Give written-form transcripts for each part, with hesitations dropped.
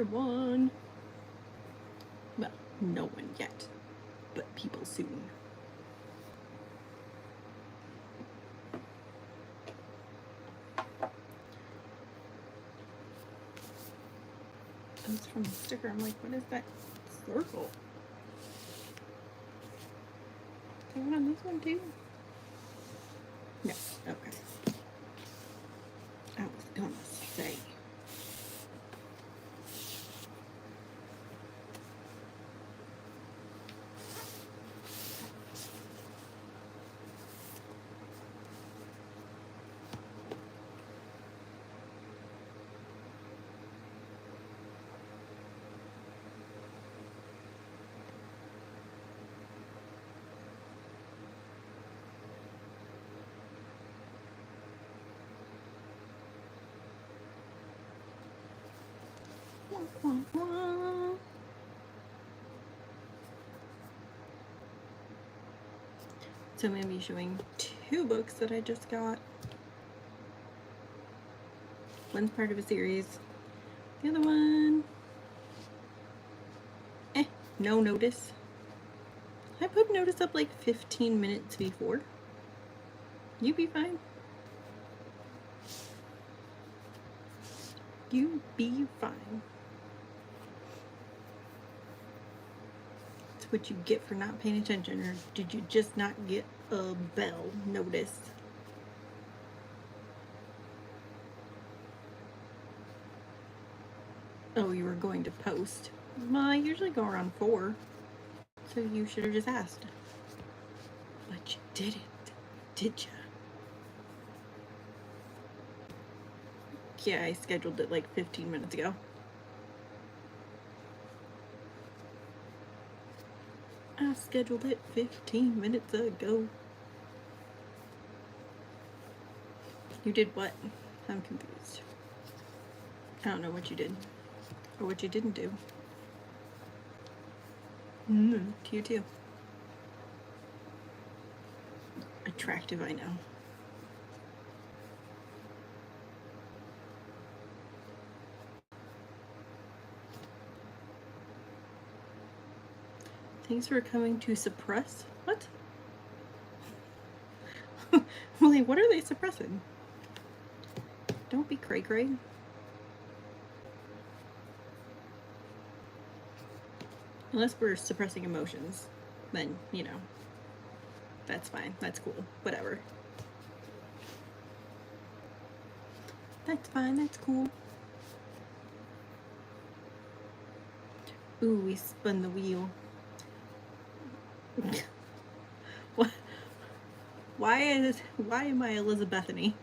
one. Well, no one yet, but people soon. It's from the sticker. I'm like, what is that circle? Is there one on this one too? No. Okay. I was gonna say. So I'm going to be showing 2 books that I just got. One's part of a series. The other one, no notice. I put notice up like 15 minutes before. You be fine. You be fine. It's what you get for not paying attention, or did you just not get a bell notice? Oh, you were going to post. Well, I usually go around 4, so you should have just asked. But you didn't, did you? Yeah, I scheduled it like 15 minutes ago. I scheduled it 15 minutes ago. You did what? I'm confused. I don't know what you did. Or what you didn't do. To you too. Attractive, I know. Thanks for coming to suppress? What? Well, what are they suppressing? Don't be cray-cray. Unless we're suppressing emotions, then, you know, that's fine. That's cool. Whatever. That's fine. That's cool. Ooh, we spun the wheel. What? Why am I Elizabethany?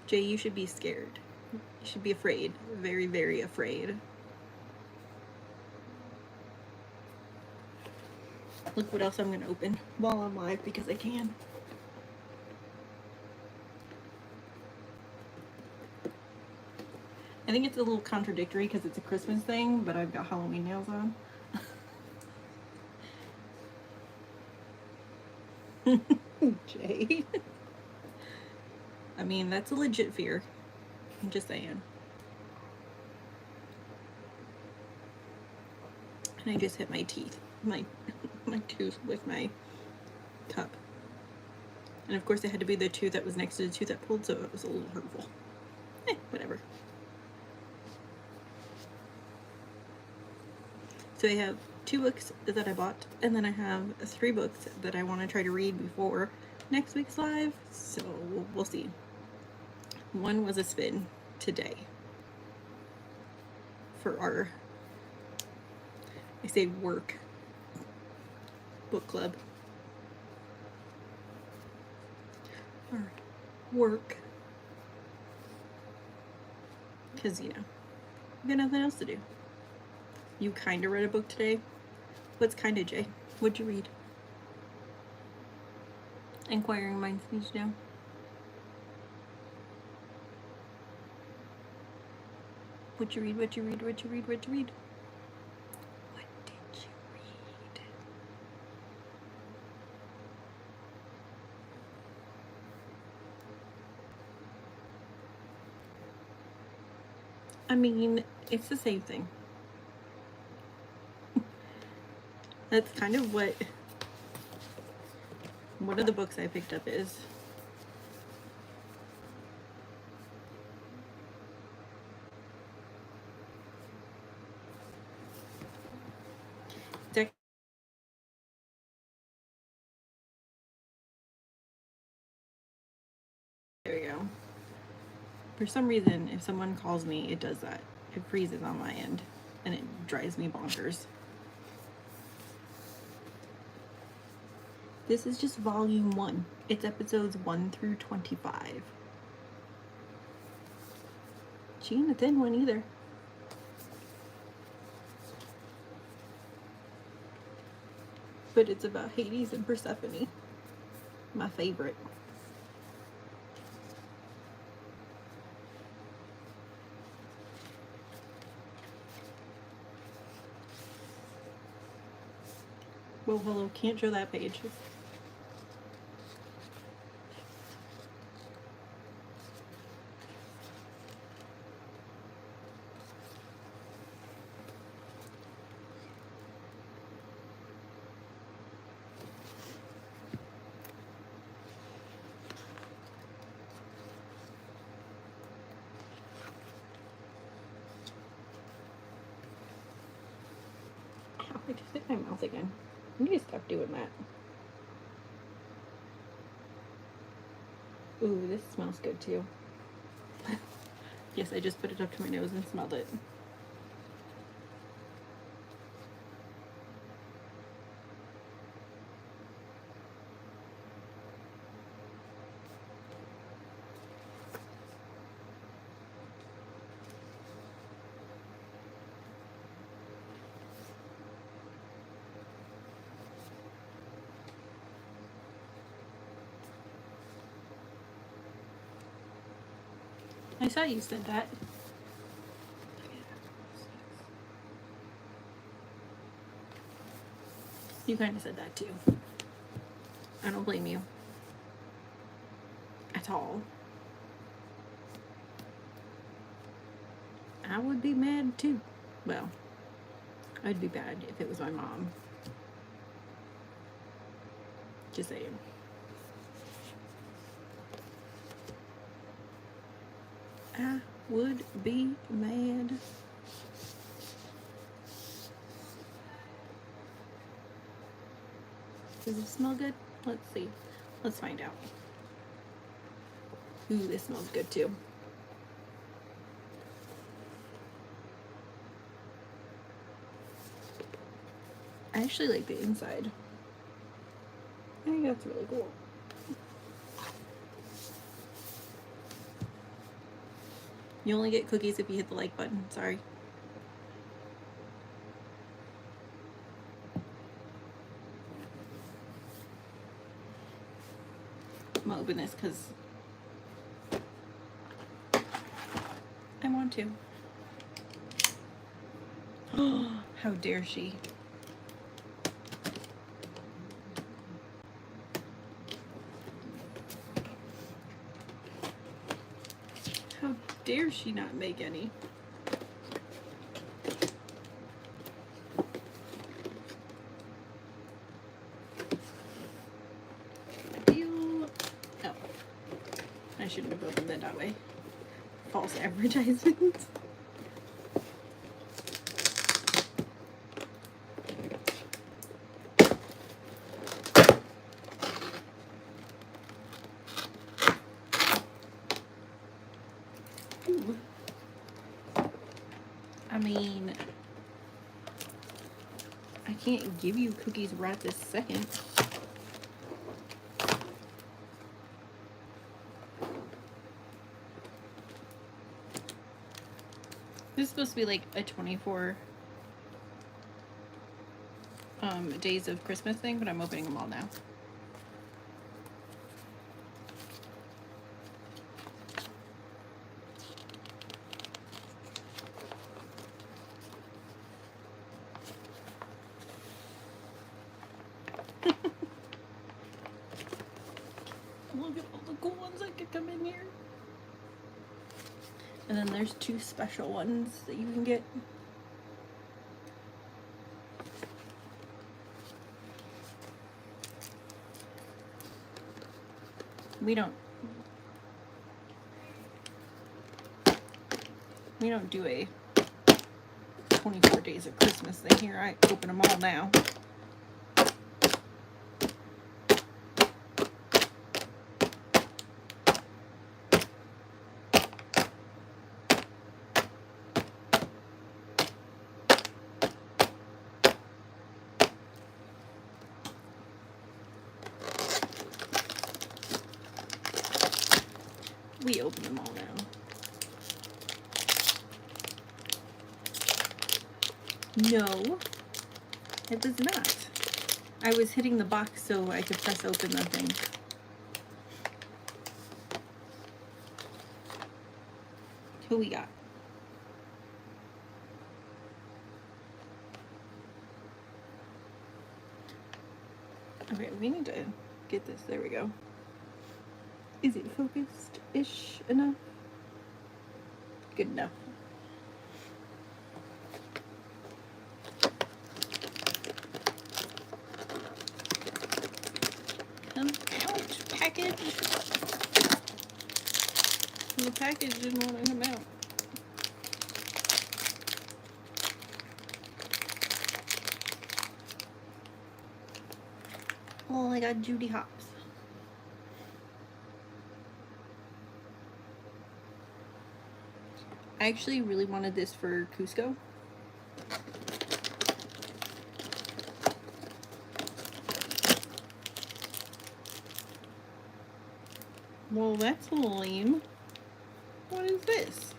Jay, you should be scared. You should be afraid. Very, very afraid. Look what else I'm going to open while I'm live, because I can. I think it's a little contradictory because it's a Christmas thing, but I've got Halloween nails on. Jay. I mean, that's a legit fear. I'm just saying. And I just hit my teeth, my tooth with my cup. And of course it had to be the tooth that was next to the tooth that pulled, so it was a little hurtful. Whatever. So I have 2 books that I bought, and then I have 3 books that I want to try to read before next week's live, so we'll see. One was a spin today for our, I say work, book club. Or work. Because, you know, we got nothing else to do. You kind of read a book today. What's kind of, Jay? What'd you read? Inquiring minds need to know. What'd you read? What'd you read? What'd you read? What'd you read? What did you read? I mean, it's the same thing. That's kind of what one of the books I picked up is. There we go. For some reason, if someone calls me, it does that. It freezes on my end, and it drives me bonkers. This is just volume 1. It's episodes 1 through 25. She ain't a thin one either. But it's about Hades and Persephone. My favorite. Well, hello, can't show that page. Ow, I just hit my mouth again. I need to stop doing that. Ooh, this smells good too. Yes, I just put it up to my nose and smelled it. I saw you said that. You kind of said that too. I don't blame you. At all. I would be mad too. Well, I'd be bad if it was my mom. Just saying. I would be mad. Does it smell good? Let's see. Let's find out. Ooh, this smells good too. I actually like the inside. I think that's really cool. You only get cookies if you hit the like button. Sorry. I'm gonna open this because I want to. Oh, how dare she? How dare she not make any? Oh, I shouldn't have opened it that way. False advertisement. Ooh. I mean, I can't give you cookies right this second. This is supposed to be like a 24 days of Christmas thing, but I'm opening them all now. Look at all the cool ones that could come in here. And then there's 2 special ones that you can get. We don't do a 24 days of Christmas thing here. I open them all now. We open them all now. No, it was not. I was hitting the box so I could press open the thing. Who we got? Okay, we need to get this. There we go. Is it focused-ish enough? Good enough. Come out, package. The package didn't want to come out. Oh, I got Judy Hopps. I actually really wanted this for Cusco. Well, that's lame. What is this?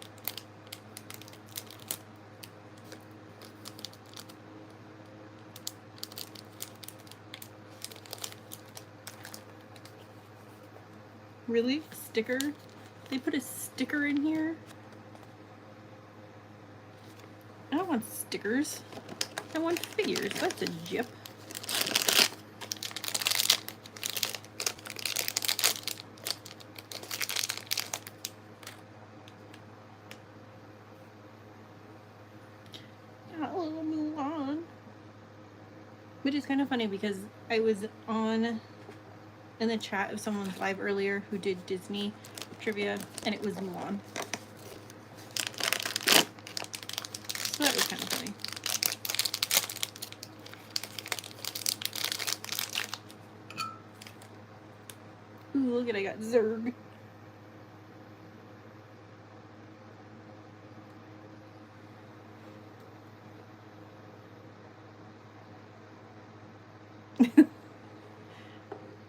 Really? Sticker? They put a sticker in here? I don't want stickers. I want figures. That's a jip. Got a little Mulan. Which is kind of funny because I was in the chat of someone's live earlier who did Disney trivia, and it was Mulan. So that was kind of funny. Ooh, look at, I got Zurg.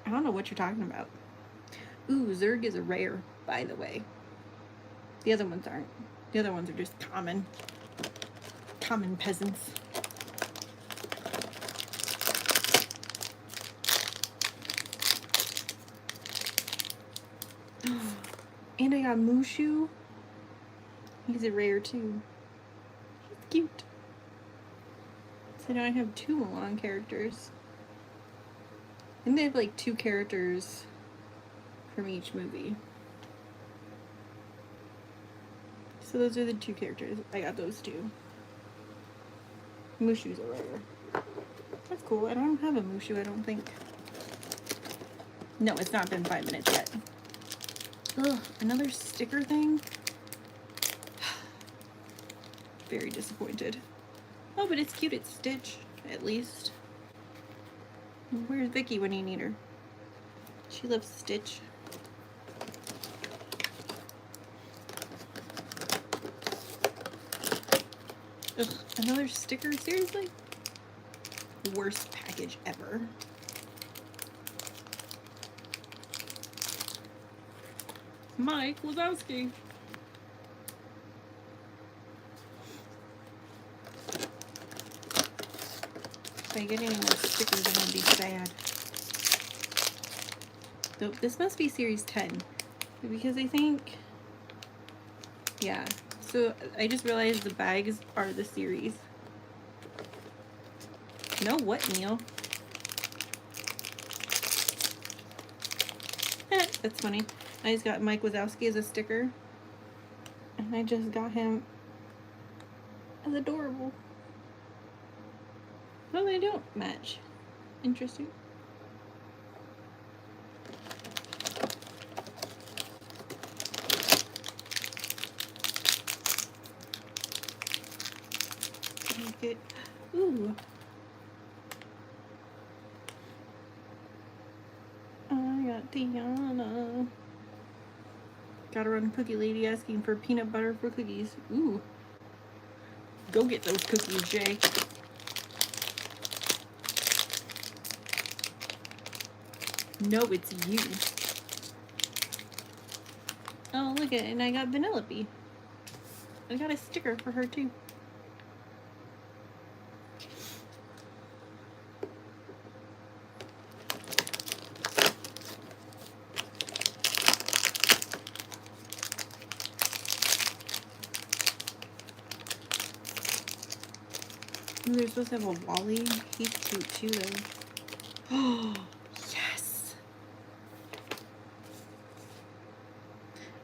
I don't know what you're talking about. Ooh, Zurg is a rare, by the way. The other ones aren't. The other ones are just common peasants. And I got Mushu. He's a rare too. He's cute. So now I have 2 Mulan characters. And they have like 2 characters from each movie. So those are the 2 characters. I got those 2. Mushu's a rare. That's cool. I don't have a Mushu, I don't think. No, it's not been 5 minutes yet. Ugh, another sticker thing? Very disappointed. Oh, but it's cute. It's Stitch, at least. Where's Vicky when you need her? She loves Stitch. Ugh, another sticker? Seriously? Worst package ever. Mike Wazowski. If I get any more stickers, I'm gonna be sad. Nope, this must be series 10. Because I think, yeah. So I just realized the bags are the series. No, what, Neil? That's funny. I just got Mike Wazowski as a sticker. And I just got him as adorable. No, they don't match. Interesting. Good. Ooh. I got Tiana. Gotta run Cookie Lady asking for peanut butter for cookies. Ooh. Go get those cookies, Jay. No, it's you. Oh, look at it. And I got Vanellope. I got a sticker for her, too. Ooh, they're supposed to have a Wally. He's cute, too, though. Oh, yes!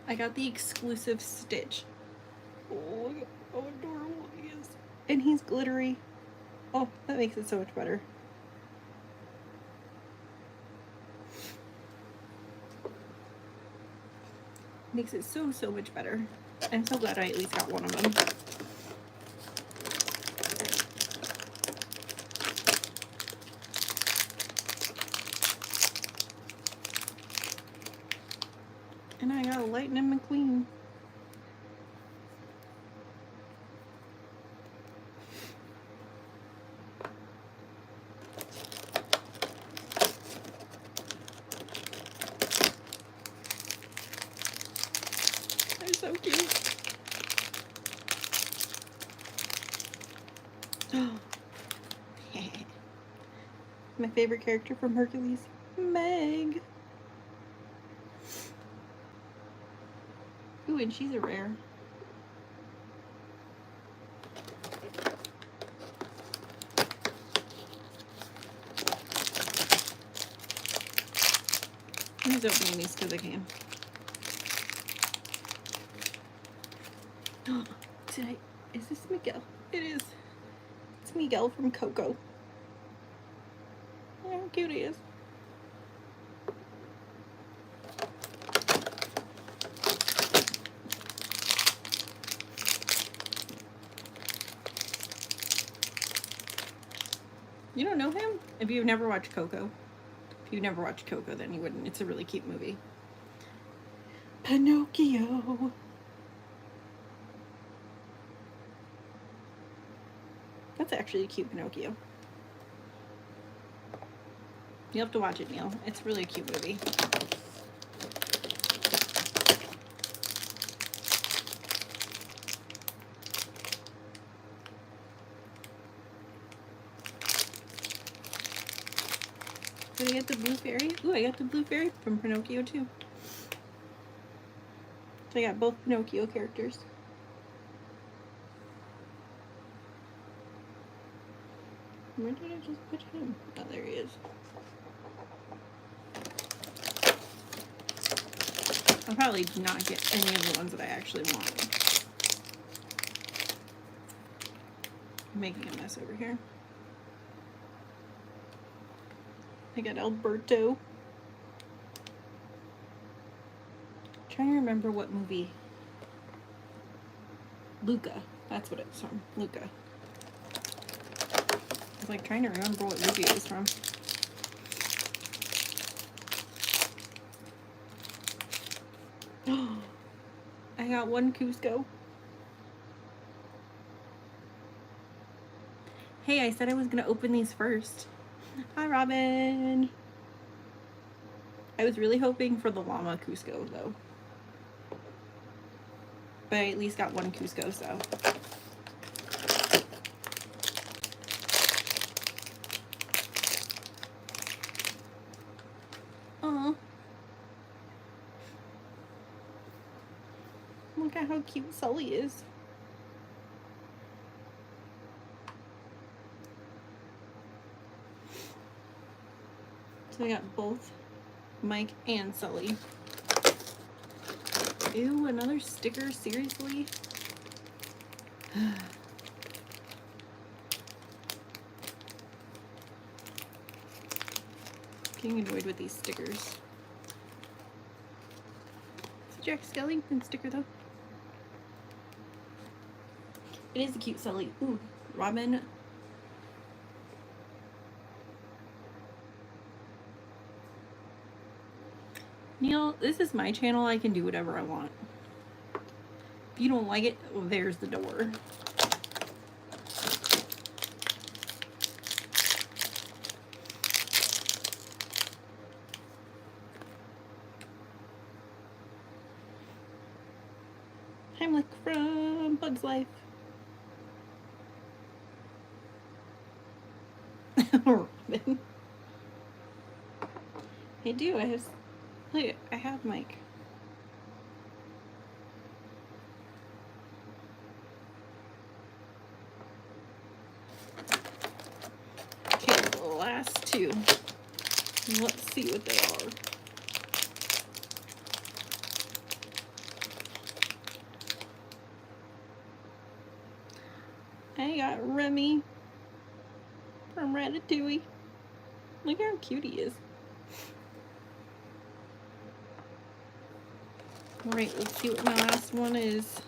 I got the exclusive Stitch. Oh, look at how adorable he is. And he's glittery. Oh, that makes it so much better. Makes it so much better. I'm so glad I at least got one of them. And I got a Lightning McQueen. They're so cute. My favorite character from Hercules, Meg. Ooh, and she's a rare. I'm just opening these because I can. Is this Miguel? It is. It's Miguel from Coco. Oh, how cute he is. You don't know him? If you've never watched Coco. If you've never watched Coco, then you wouldn't. It's a really cute movie. Pinocchio. That's actually a cute Pinocchio. You'll have to watch it, Neil. It's really a cute movie. Did I get the blue fairy? Ooh, I got the blue fairy from Pinocchio too. So I got both Pinocchio characters. Where did I just put him? Oh, there he is. I'll probably not get any of the ones that I actually want. I'm making a mess over here. I got Alberto. I'm trying to remember what movie. Luca. That's what it's from. Luca. I was like trying to remember what movie it was from. I got one Cusco. Hey, I said I was gonna open these first. Hi, Robin. I was really hoping for the llama Cusco though. But I at least got one Cusco, so. Aw. Look at how cute Sully is. So I got both Mike and Sully. Ew, another sticker? Seriously? Getting annoyed with these stickers. It's a Jack Skellington sticker though. It is a cute Sully. Ooh, Robin. Neil, this is my channel. I can do whatever I want. If you don't like it, well, there's the door. Heimlich from Bug's Life. Robin. I do. I have. Look, I have Mike. Okay, the last two. Let's see what they are. I got Remy from Ratatouille. Look how cute he is. Alright, let's see what my last one is.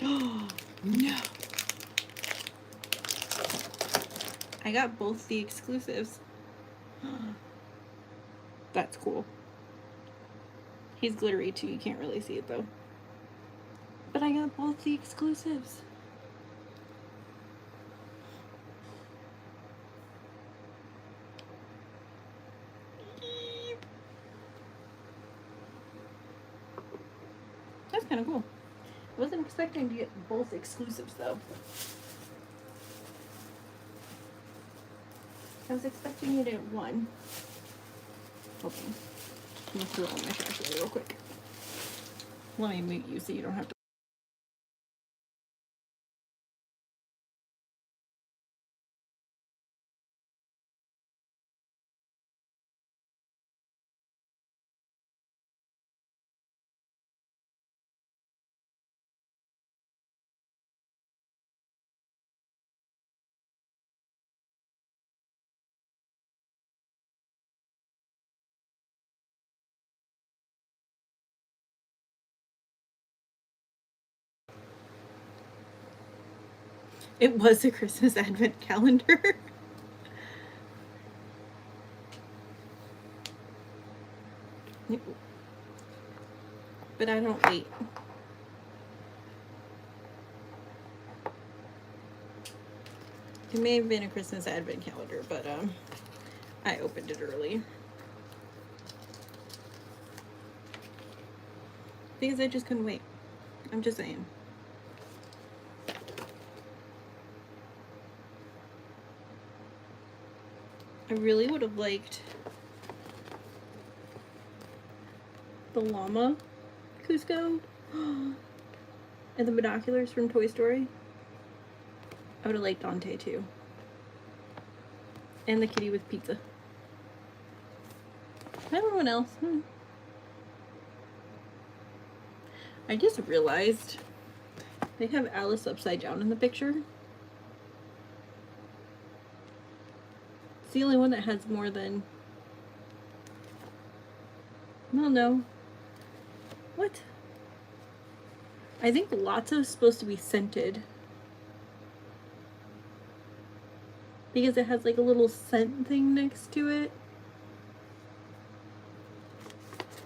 Oh, no. I got both the exclusives. That's cool. He's glittery too, you can't really see it though. But I got both the exclusives. That's kind of cool. I wasn't expecting to get both exclusives though. I was expecting it at one. Hold on. Let me throw it on my trash really real quick. Let me mute you so you don't have to. It was a Christmas advent calendar. But I don't wait. It may have been a Christmas advent calendar, but I opened it early. Because I just couldn't wait. I'm just saying. I really would have liked the llama Cusco and the binoculars from Toy Story. I would have liked Dante too. And the kitty with pizza. Everyone else. I just realized they have Alice upside down in the picture. It's the only one that has more than... Well, no. What? I think Lotso is supposed to be scented. Because it has like a little scent thing next to it.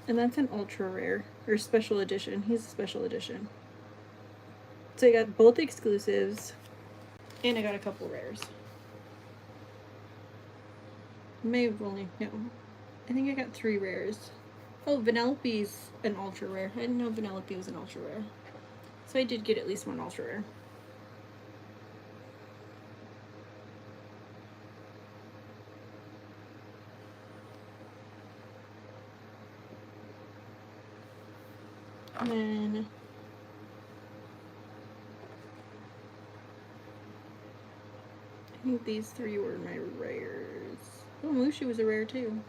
And that's an ultra rare. Or special edition. He's a special edition. So I got both exclusives. And I got a couple rares. May have only... No. I think I got 3 rares. Oh, Vanellope's an ultra rare. I didn't know Vanellope was an ultra rare. So I did get at least one ultra rare. And then I think these three were my rares. Oh, Mushu was a rare too.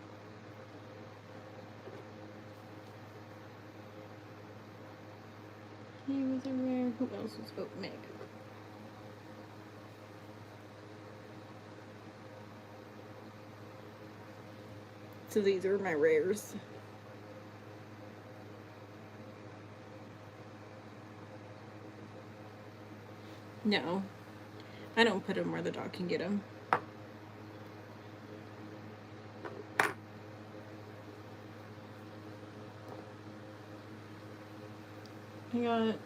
He was a rare. Who else was? Oh, Meg. So these are my rares. No, I don't put them where the dog can get them. I got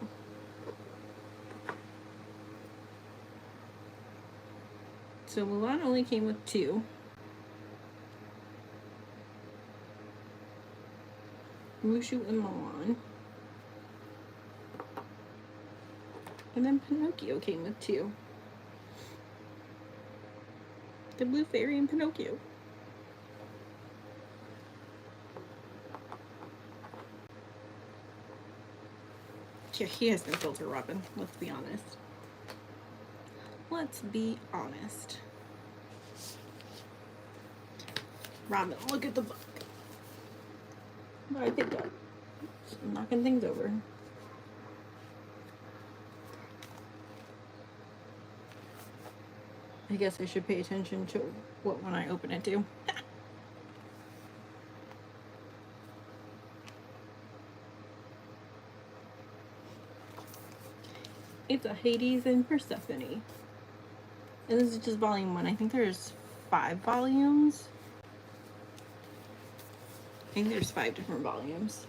so Mulan only came with 2. Mushu and Mulan. And then Pinocchio came with 2. The Blue Fairy and Pinocchio. Yeah, he has no filter, Robin. Let's be honest. Let's be honest. Robin, look at the book. What I picked up. I'm knocking things over. I guess I should pay attention to what one I open it to. It's a Hades and Persephone. And this is just volume 1. I think there's 5 volumes. I think there's 5 different volumes.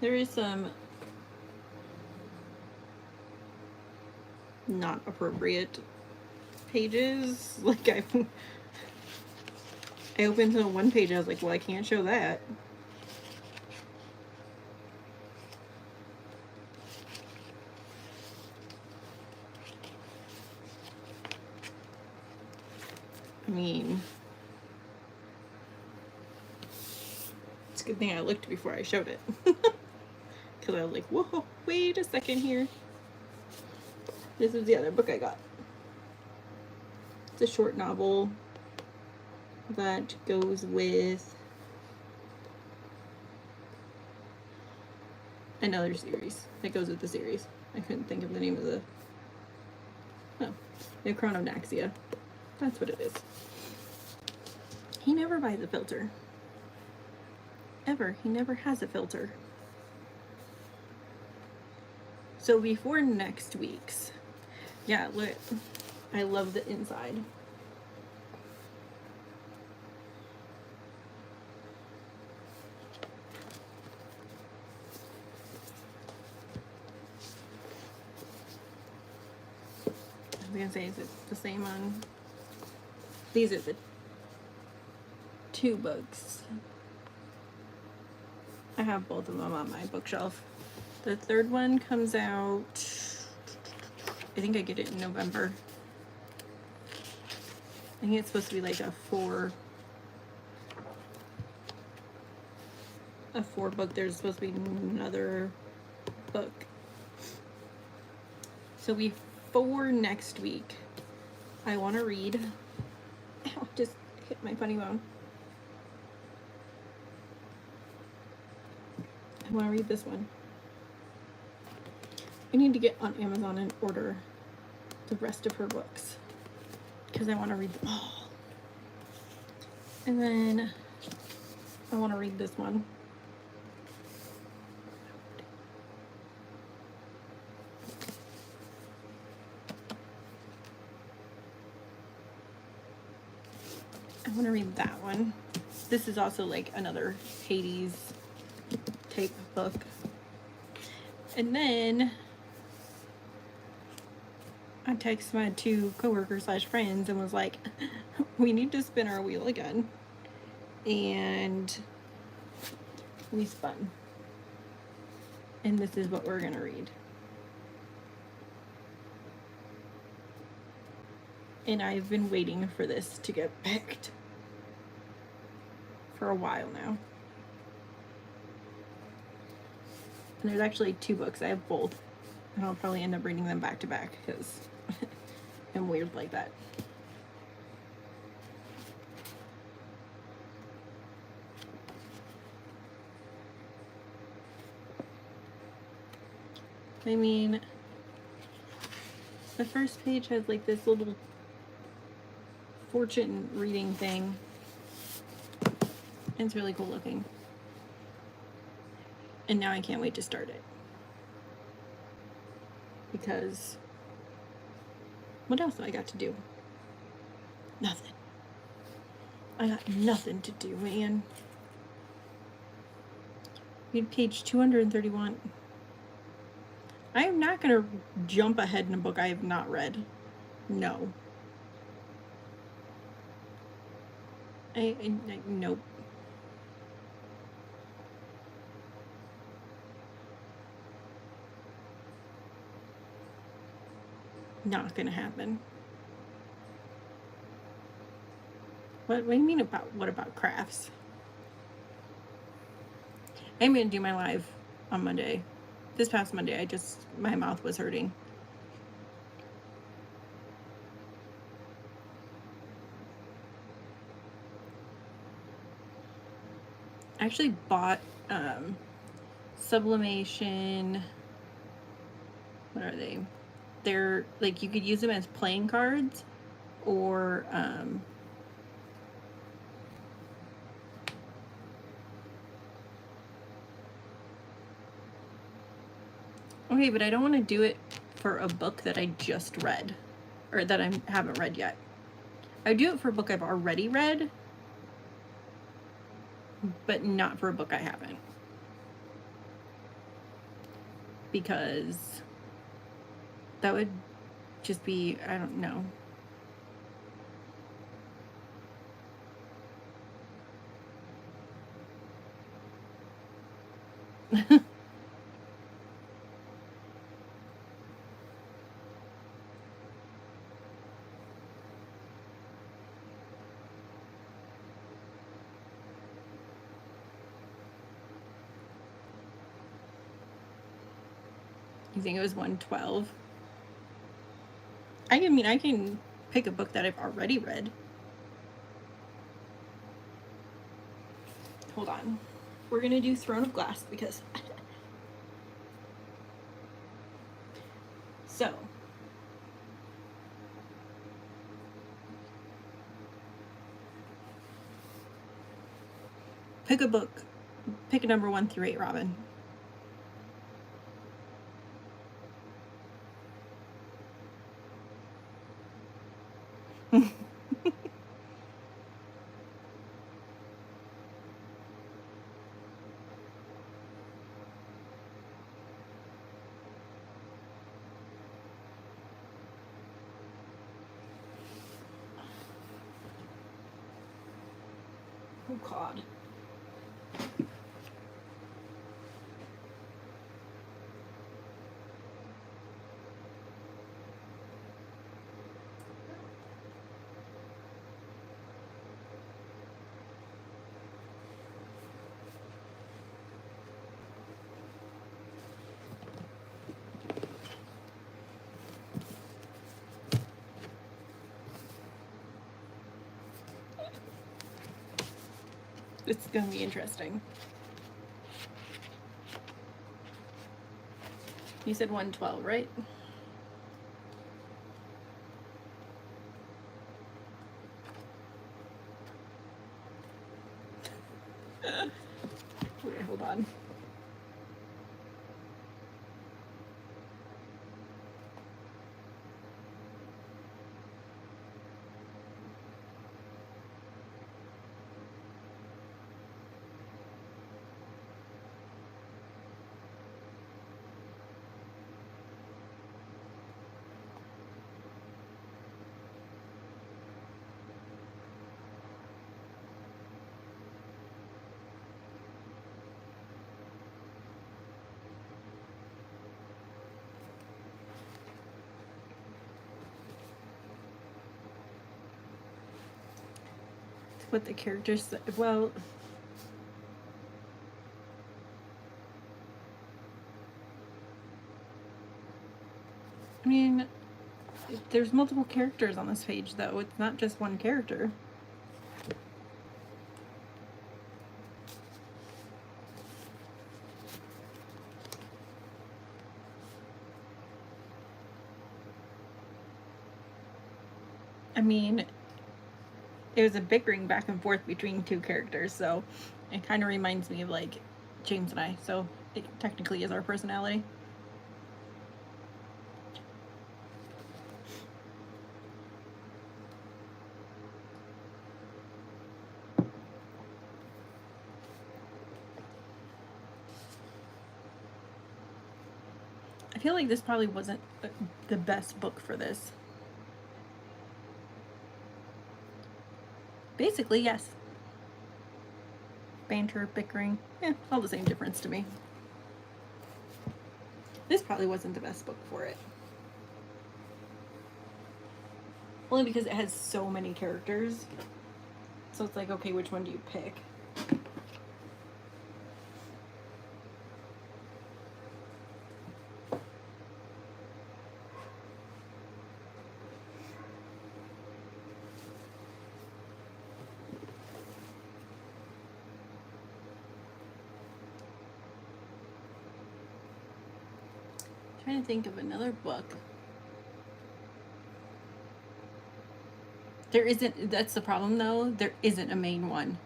There is some not appropriate pages. Like I opened to one page, I was like, well, I can't show that. I mean, it's a good thing I looked before I showed it. Because I was like, whoa, wait a second here. This is the other book I got. It's a short novel that goes with another series. That goes with the series. I couldn't think of the name of the... Oh, the Chrononaxia. That's what it is. He never buys a filter. Ever. He never has a filter. So before next week's, yeah, look, I love the inside. I was gonna say, is it the same on? These are the 2 books. I have both of them on my bookshelf. The 3rd one comes out, I think I get it in November. I think it's supposed to be like a 4 book. There's supposed to be another book. So before next week, I want to read. Ow, just hit my funny bone. I want to read this one. I need to get on Amazon and order the rest of her books because I want to read them all. And then I want to read this one. I want to read that one. This is also like another Hades type book. And then I texted my 2 coworkers / friends and was like, we need to spin our wheel again. And we spun. And this is what we're gonna read. And I've been waiting for this to get picked for a while now. And there's actually 2 books. I have both. And I'll probably end up reading them back to back because I'm weird like that. I mean, the first page has like this little fortune reading thing. It's really cool looking. And now I can't wait to start it. Because what else do I got to do? Nothing. I got nothing to do, man. Read page 231. I am not going to jump ahead in a book I have not read. No. Nope. Not gonna happen. What do you mean about, what about crafts? I'm gonna do my live on Monday. This past Monday, my mouth was hurting. I actually bought sublimation. What are they? They're like, you could use them as playing cards or okay, but I don't want to do it for a book that I just read or that I haven't read yet. I do it for a book I've already read, but not for a book I haven't. Because that would just be, I don't know. You think it was 112? I mean, I can pick a book that I've already read. Hold on. We're gonna do Throne of Glass because so pick a book. Pick a number 1 through 8, Robin. Oh God. It's gonna be interesting. You said 112, right? Okay, hold on. what the characters, well, I mean, there's multiple characters on this page, though. It's not just one character. I mean, there's a bickering back and forth between two characters, so it kind of reminds me of, like, James and I, so it technically is our personality. I feel like this probably wasn't the best book for this. Basically, yes. Banter, bickering, all the same difference to me. This probably wasn't the best book for it. Only because it has so many characters. So it's like, okay, which one do you pick? Trying to think of another book. There isn't, that's the problem though, there isn't a main one.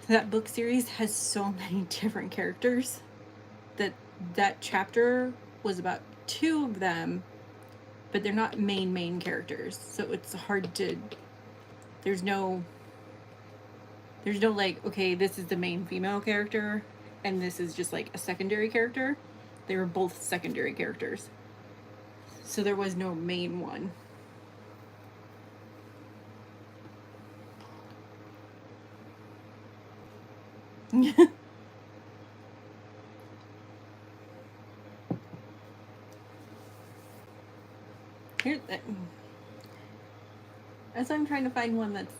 That book series has so many different characters that chapter was about 2 of them, but they're not main characters. So it's hard to, there's no like, okay, this is the main female character and this is just like a secondary character. They were both secondary characters. So there was no main one. Here, as I'm trying to find one that's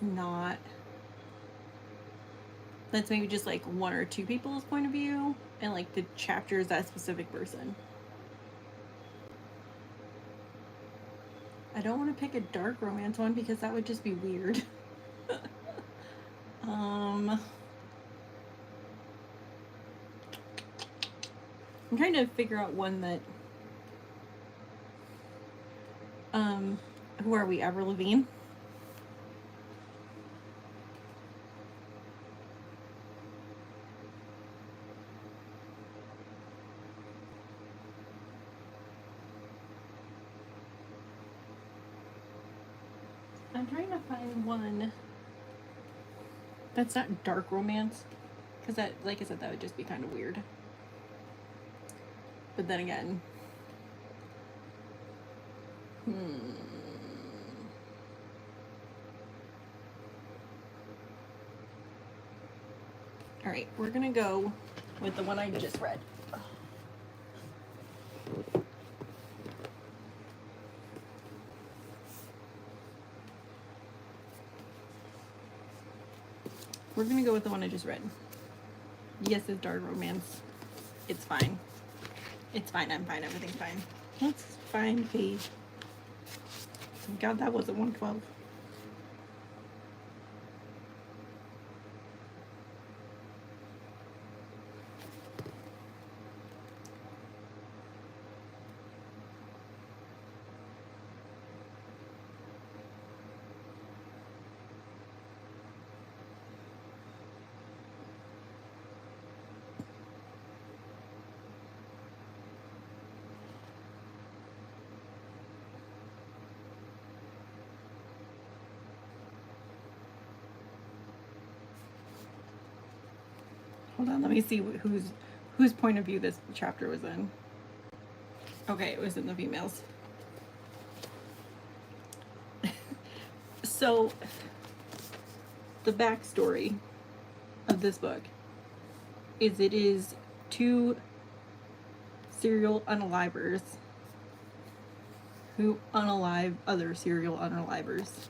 maybe just like 1 or 2 people's point of view, and like the chapter is that specific person. I don't want to pick a dark romance one because that would just be weird. I'm trying to figure out one that who are we, Avril Lavigne? I'm trying to find one that's not dark romance, because that, like I said, that would just be kind of weird. But then again, all right, we're gonna go with the one I just read. We're gonna go with the one I just read. Yes, it's dark romance. It's fine. It's fine. I'm fine. Everything's fine. Let's find page. God, that wasn't 112. Hold on, let me see whose point of view this chapter was in. Okay, it was in the females. So, the backstory of this book is it is 2 serial unalivers who unalive other serial unalivers.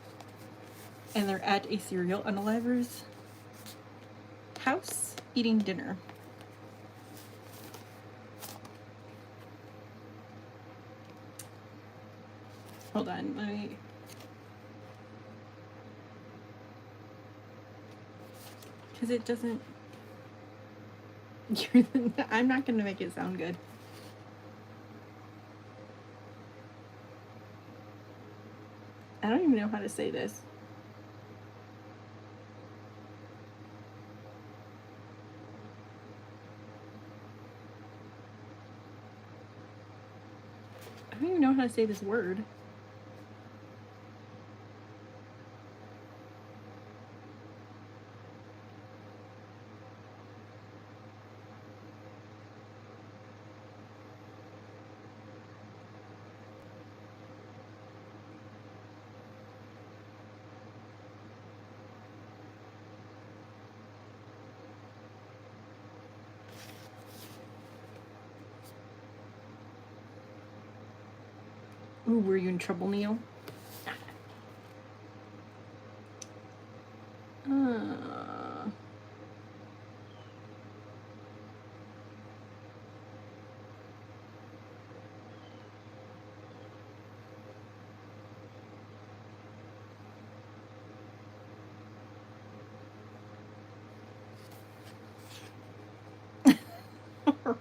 and they're at a serial unaliver's house eating dinner. Hold on, let me... Because it doesn't... I'm not going to make it sound good. I don't even know how to say this. I don't even know how to say this word. Ooh, were you in trouble, Neil?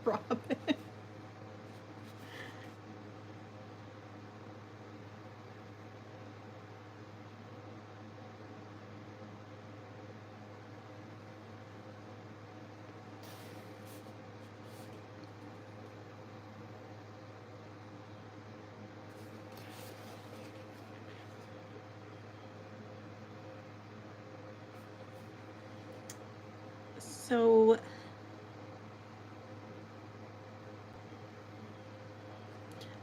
Robin. So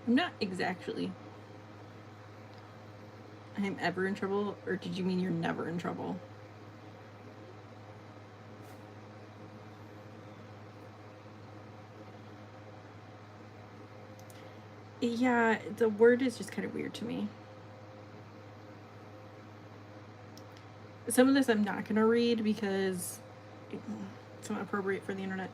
I'm not exactly. I'm ever in trouble, or did you mean you're never in trouble? Yeah, the word is just kind of weird to me. Some of this I'm not going to read because it's not appropriate for the internet.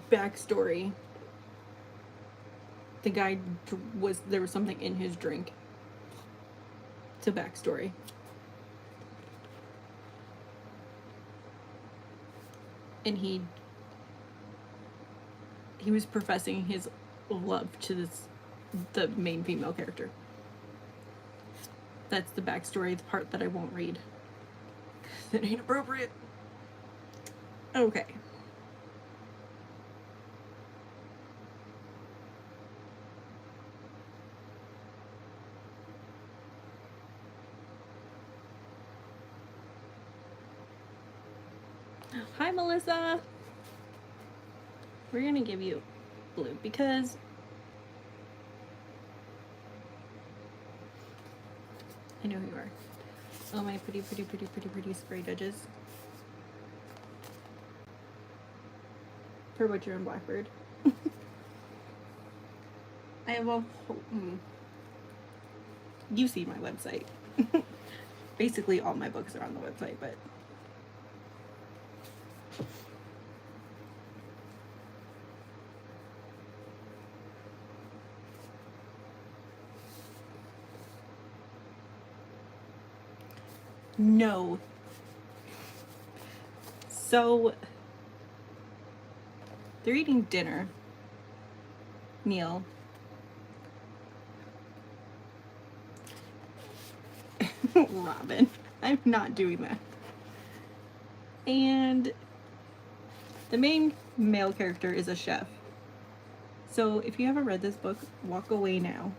Backstory. The guy there was something in his drink. It's a backstory. And he was professing his love to the main female character. That's the backstory, the part that I won't read. It ain't appropriate. Okay. Hi, Melissa. We're gonna give you blue because I know who you are. Oh, my pretty spray judges. For Butcher and Blackbird. I have a whole... You see my website. Basically, all my books are on the website, but... No. So, they're eating dinner. Neil. Robin. I'm not doing that. And the main male character is a chef. So if you haven't read this book, walk away now.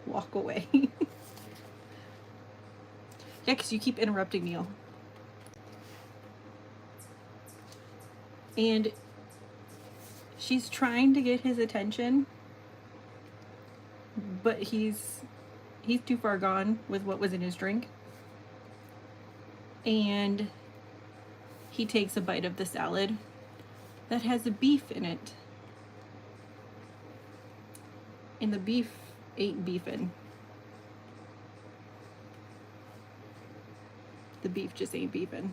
Walk away. Yeah, because you keep interrupting Neil. And she's trying to get his attention, but he's too far gone with what was in his drink. And he takes a bite of the salad that has a beef in it. And the beef ain't beefing. The beef just ain't beefing.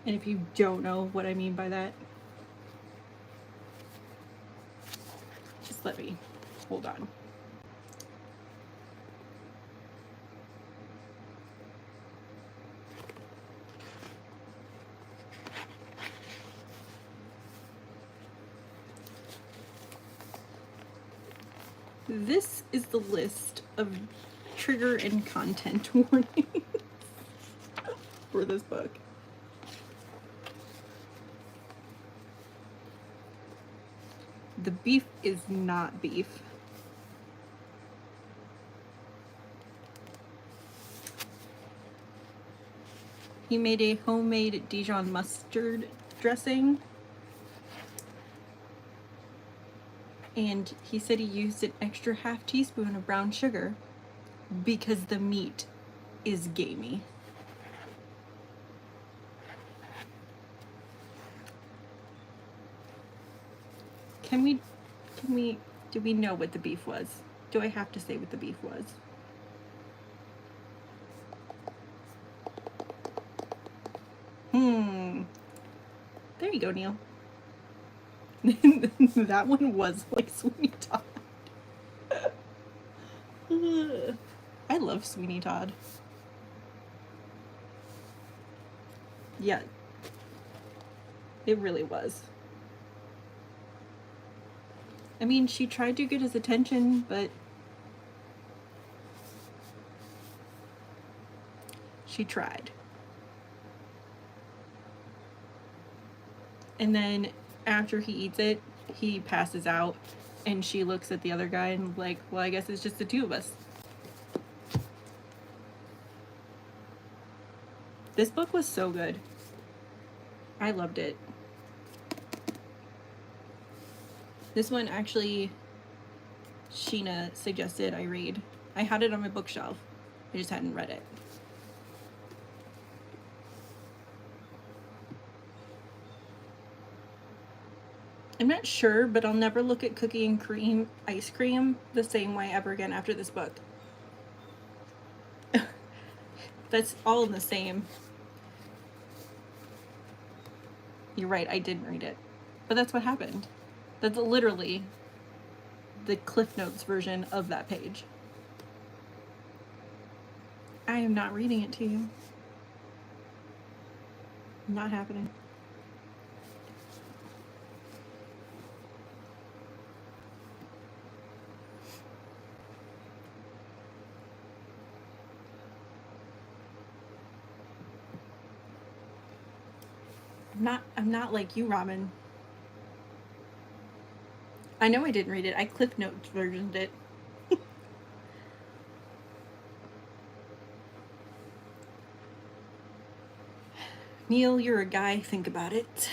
And if you don't know what I mean by that, just let me, hold on. This is the list of trigger and content warnings for this book. The beef is not beef. He made a homemade Dijon mustard dressing. And he said he used an extra half teaspoon of brown sugar because the meat is gamey. Do we know what the beef was? Do I have to say what the beef was? There you go, Neil. That one was like Sweeney Todd. I love Sweeney Todd. Yeah, it really was. I mean, she tried to get his attention, but she tried. And then after he eats it, he passes out, and she looks at the other guy and like, well, I guess it's just the two of us. This book was so good. I loved it. This one actually, Sheena suggested I read. I had it on my bookshelf. I just hadn't read it. I'm not sure, but I'll never look at cookie and cream ice cream the same way ever again after this book. That's all in the same. You're right, I didn't read it. But that's what happened. That's literally the Cliff Notes version of that page. I am not reading it to you. Not happening. I'm not like you, Robin. I know I didn't read it. I Cliff Notes versioned it. Neil, you're a guy. Think about it.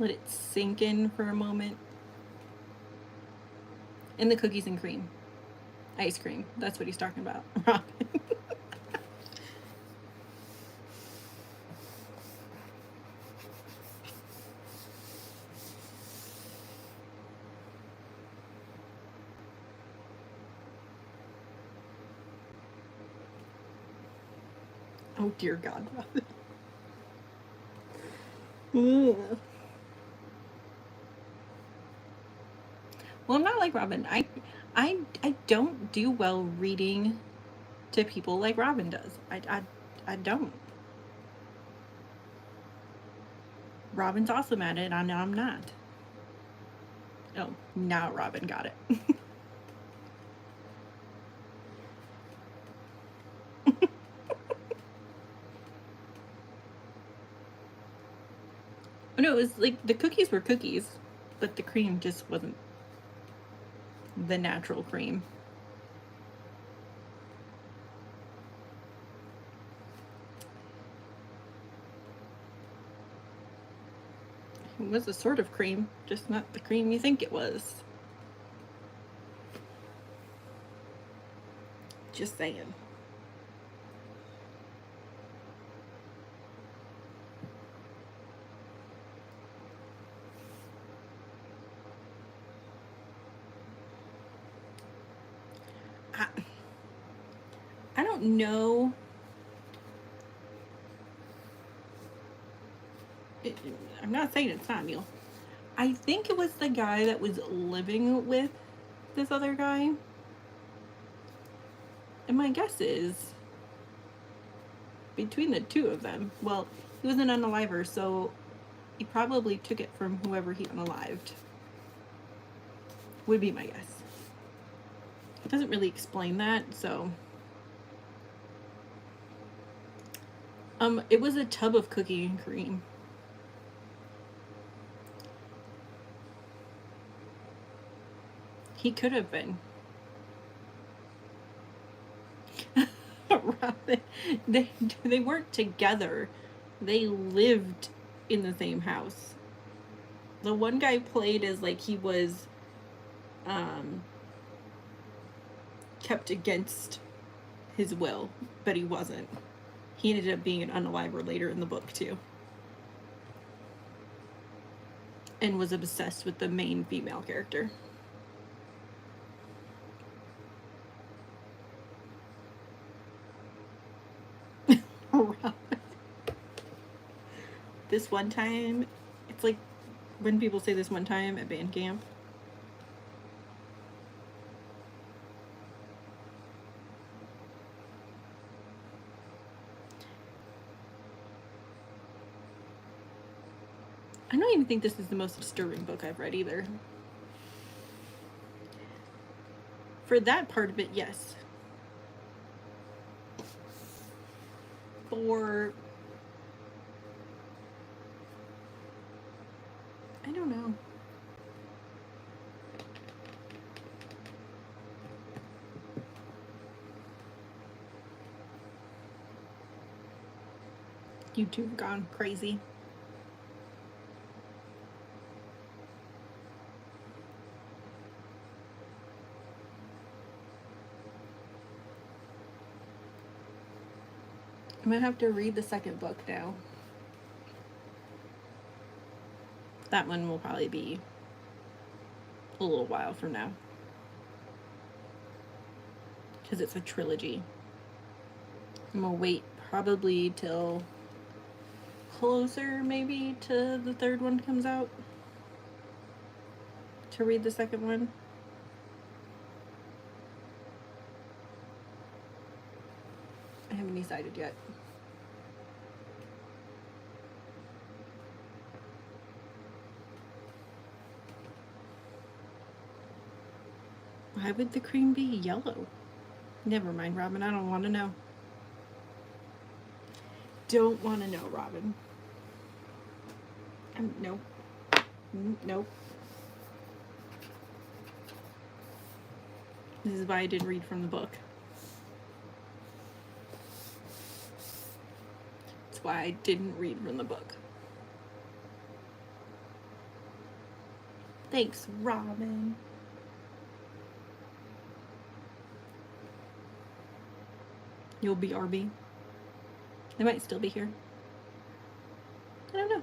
Let it sink in for a moment. And the cookies and cream. Ice cream. That's what he's talking about. Robin. Oh dear God, Robin. Well, I'm not like Robin. I don't do well reading to people like Robin does. I don't. Robin's awesome at it, and I'm not. Oh, now Robin got it. No, it was like the cookies were cookies, but the cream just wasn't the natural cream. It was a sort of cream, just not the cream you think it was. Just saying. I don't know. I'm not saying it's not Neil. I think it was the guy that was living with this other guy. And my guess is between the two of them, well, he was an unaliver, so he probably took it from whoever he unalived. Would be my guess. It doesn't really explain that, so. It was a tub of cookie and cream. He could have been. Robin, they weren't together. They lived in the same house. The one guy played as like he was kept against his will, but he wasn't. He ended up being an unaliver later in the book too. And was obsessed with the main female character. This one time, it's like when people say this one time at band camp. I don't even think this is the most disturbing book I've read either. For that part of it, yes. For... I don't know. YouTube gone crazy. I'm gonna have to read the second book now. That one will probably be a little while from now. Because it's a trilogy. I'm gonna wait probably till closer maybe to the third one comes out to read the second one. I haven't decided yet. Why would the cream be yellow? Never mind, Robin. I don't want to know. Don't want to know, Robin. No. Nope. This is why I didn't read from the book. That's why I didn't read from the book. Thanks, Robin. You'll be RB. They might still be here. I don't know.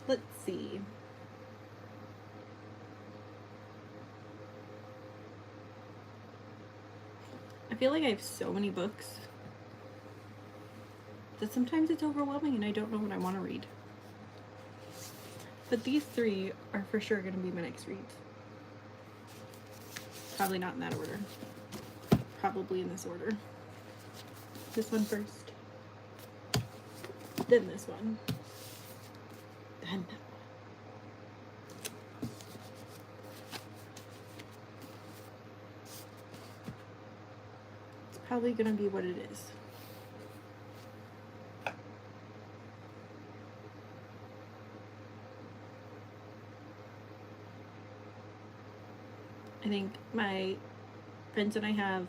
Let's see. I feel like I have so many books that sometimes it's overwhelming and I don't know what I want to read. But these three are for sure going to be my next reads. Probably not in that order. Probably in this order. This one first. Then this one. Then that one. It's probably going to be what it is. I think my friends and I have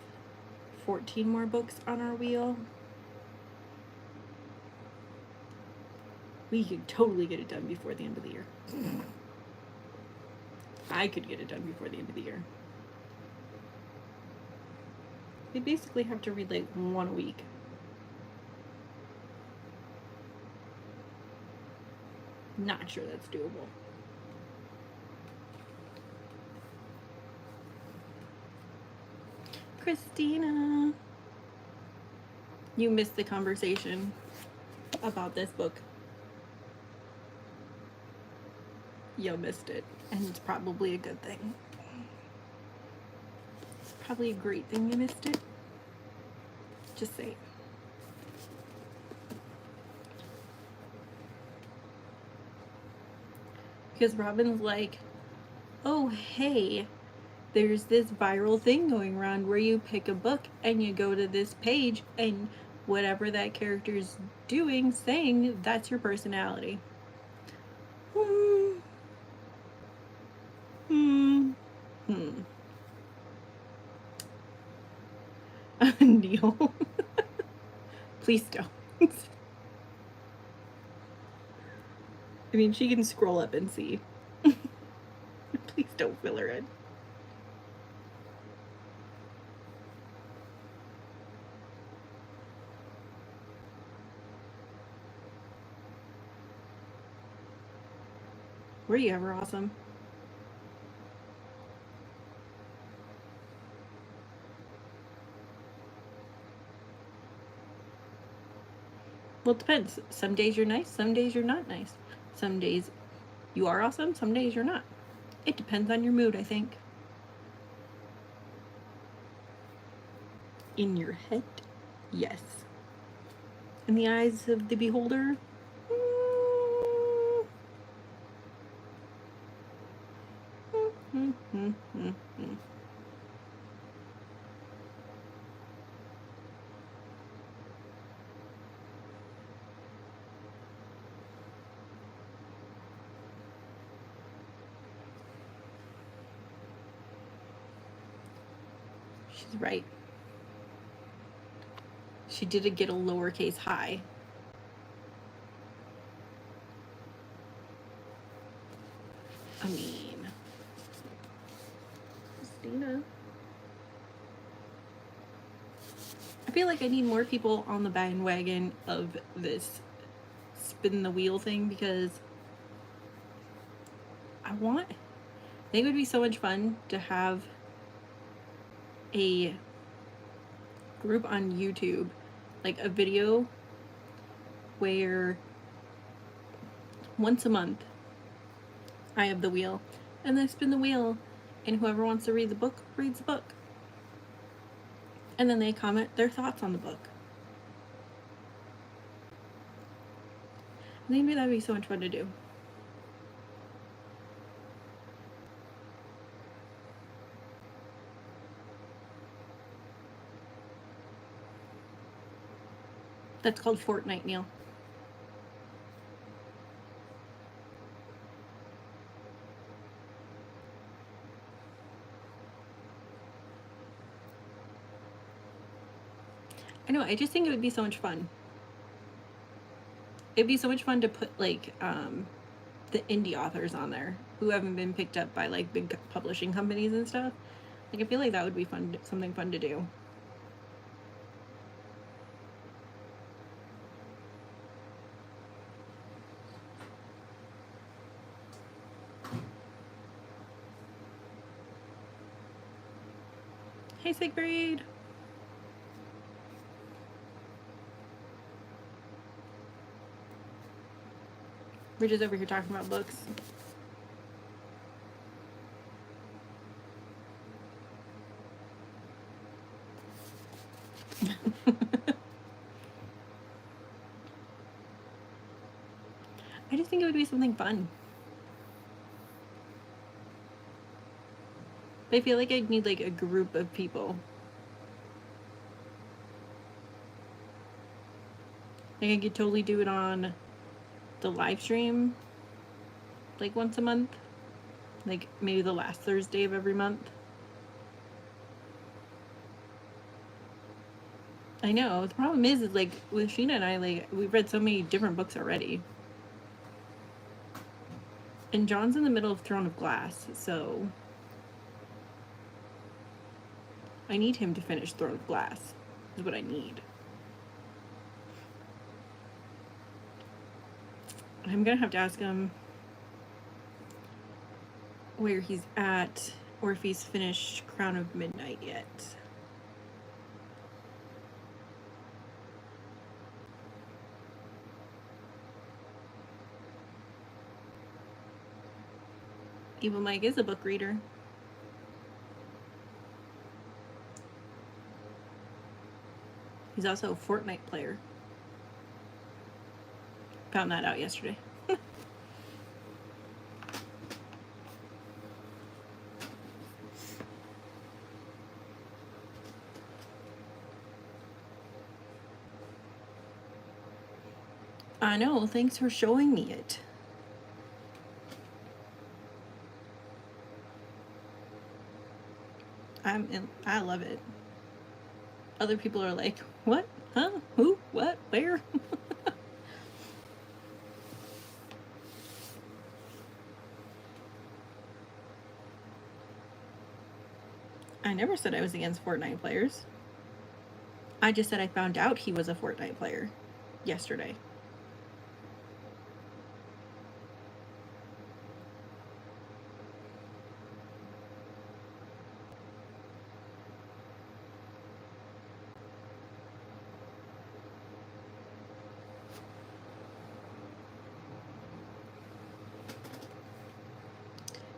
14 more books on our wheel. We could totally get it done before the end of the year. I could get it done before the end of the year. We basically have to read like one a week. Not sure that's doable. Christina, you missed the conversation about this book. You missed it, and it's probably a good thing. It's probably a great thing you missed it. Just say it. Because Robin's like, oh hey, there's this viral thing going around where you pick a book and you go to this page and whatever that character's doing, saying, that's your personality. Neil. Please don't. I mean, she can scroll up and see. Please don't fill her in. Were you ever awesome? Well, it depends. Some days you're nice, some days you're not nice. Some days you are awesome, some days you're not. It depends on your mood, I think. In your head, yes. In the eyes of the beholder, she's right. She did get a lowercase high. I mean, Christina. I feel like I need more people on the bandwagon of this spin the wheel thing because I think it would be so much fun to have a group on YouTube, like a video where once a month I have the wheel and then I spin the wheel and whoever wants to read the book reads the book. And then they comment their thoughts on the book. I think that'd be so much fun to do. That's called Fortnite, Neil. I know, I just think it would be so much fun. It'd be so much fun to put like the indie authors on there who haven't been picked up by like big publishing companies and stuff. Like I feel like that would be fun, something fun to do. Hey, Siegfried. We're just over here talking about books. I just think it would be something fun. But I feel like I'd need like a group of people. Like I could totally do it on the live stream like once a month, like maybe the last Thursday of every month. I know the problem is like with Sheena and I, like we've read so many different books already. And John's in the middle of Throne of Glass, so I need him to finish Throne of Glass, is what I need. I'm gonna have to ask him where he's at, or if he's finished Crown of Midnight yet. Evil Mike is a book reader. He's also a Fortnite player. Found that out yesterday. I know, thanks for showing me it. I love it. Other people are like, what? Huh? Who? What? Where? I never said I was against Fortnite players. I just said I found out he was a Fortnite player yesterday.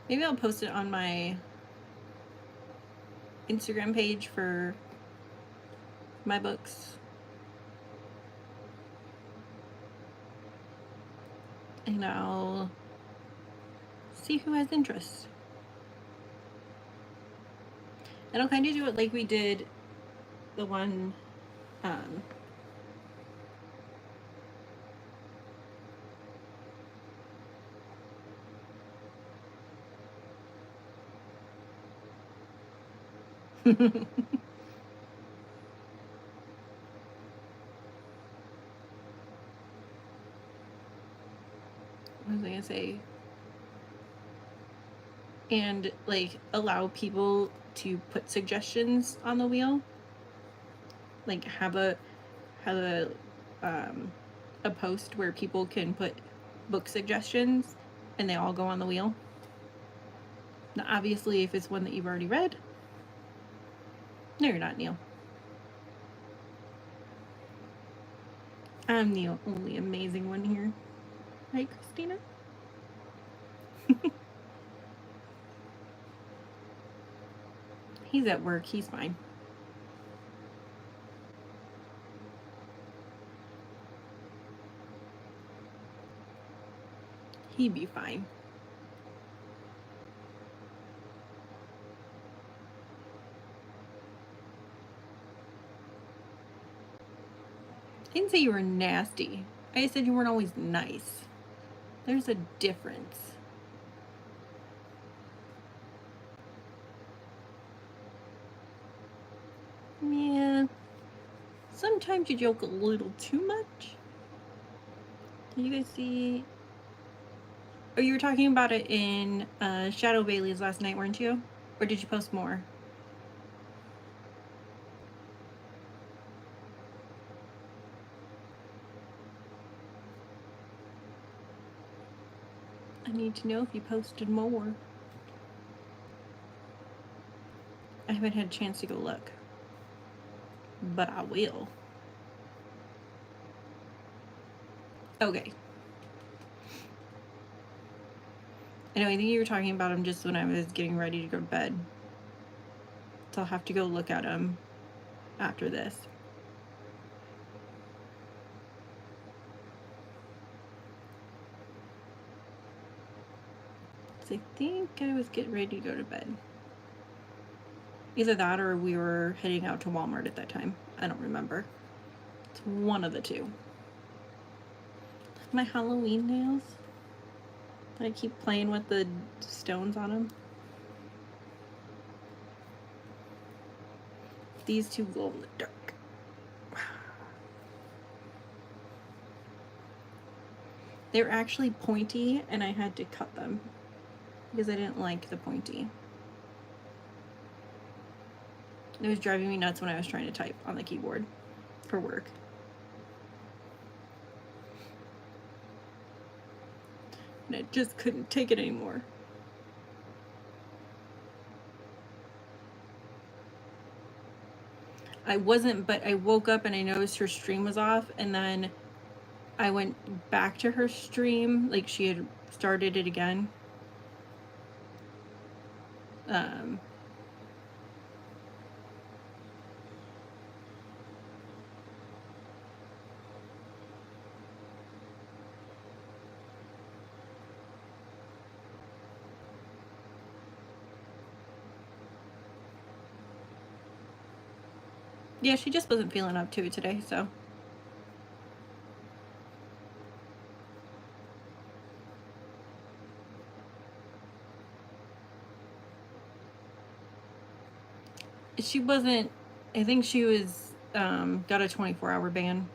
Maybe I'll post it on my Instagram page for my books. And I'll see who has interest. And I'll kind of do it like we did the one what was I gonna say? And like allow people to put suggestions on the wheel. Like have a post where people can put book suggestions and they all go on the wheel. Now obviously if it's one that you've already read. No, you're not, Neil. I'm the only amazing one here. Right, Christina? He's at work. He's fine. He'd be fine. I didn't say you were nasty. I said you weren't always nice. There's a difference. Yeah. Sometimes you joke a little too much. Did you guys see? Oh, you were talking about it in Shadow Bailey's last night, weren't you? Or did you post more? I need to know if you posted more. I haven't had a chance to go look. But I will. Okay. I know, I think you were talking about them just when I was getting ready to go to bed. So I'll have to go look at them after this. So I think I was getting ready to go to bed. Either that or we were heading out to Walmart at that time. I don't remember. It's one of the two. My Halloween nails. I keep playing with the stones on them. These two glow in the dark. They're actually pointy, and I had to cut them because I didn't like the pointy. It was driving me nuts when I was trying to type on the keyboard for work. And I just couldn't take it anymore. I wasn't, but I woke up and I noticed her stream was off, and then I went back to her stream, like she had started it again. Yeah, she just wasn't feeling up to it today, so. She wasn't, I think she was, got a 24-hour ban.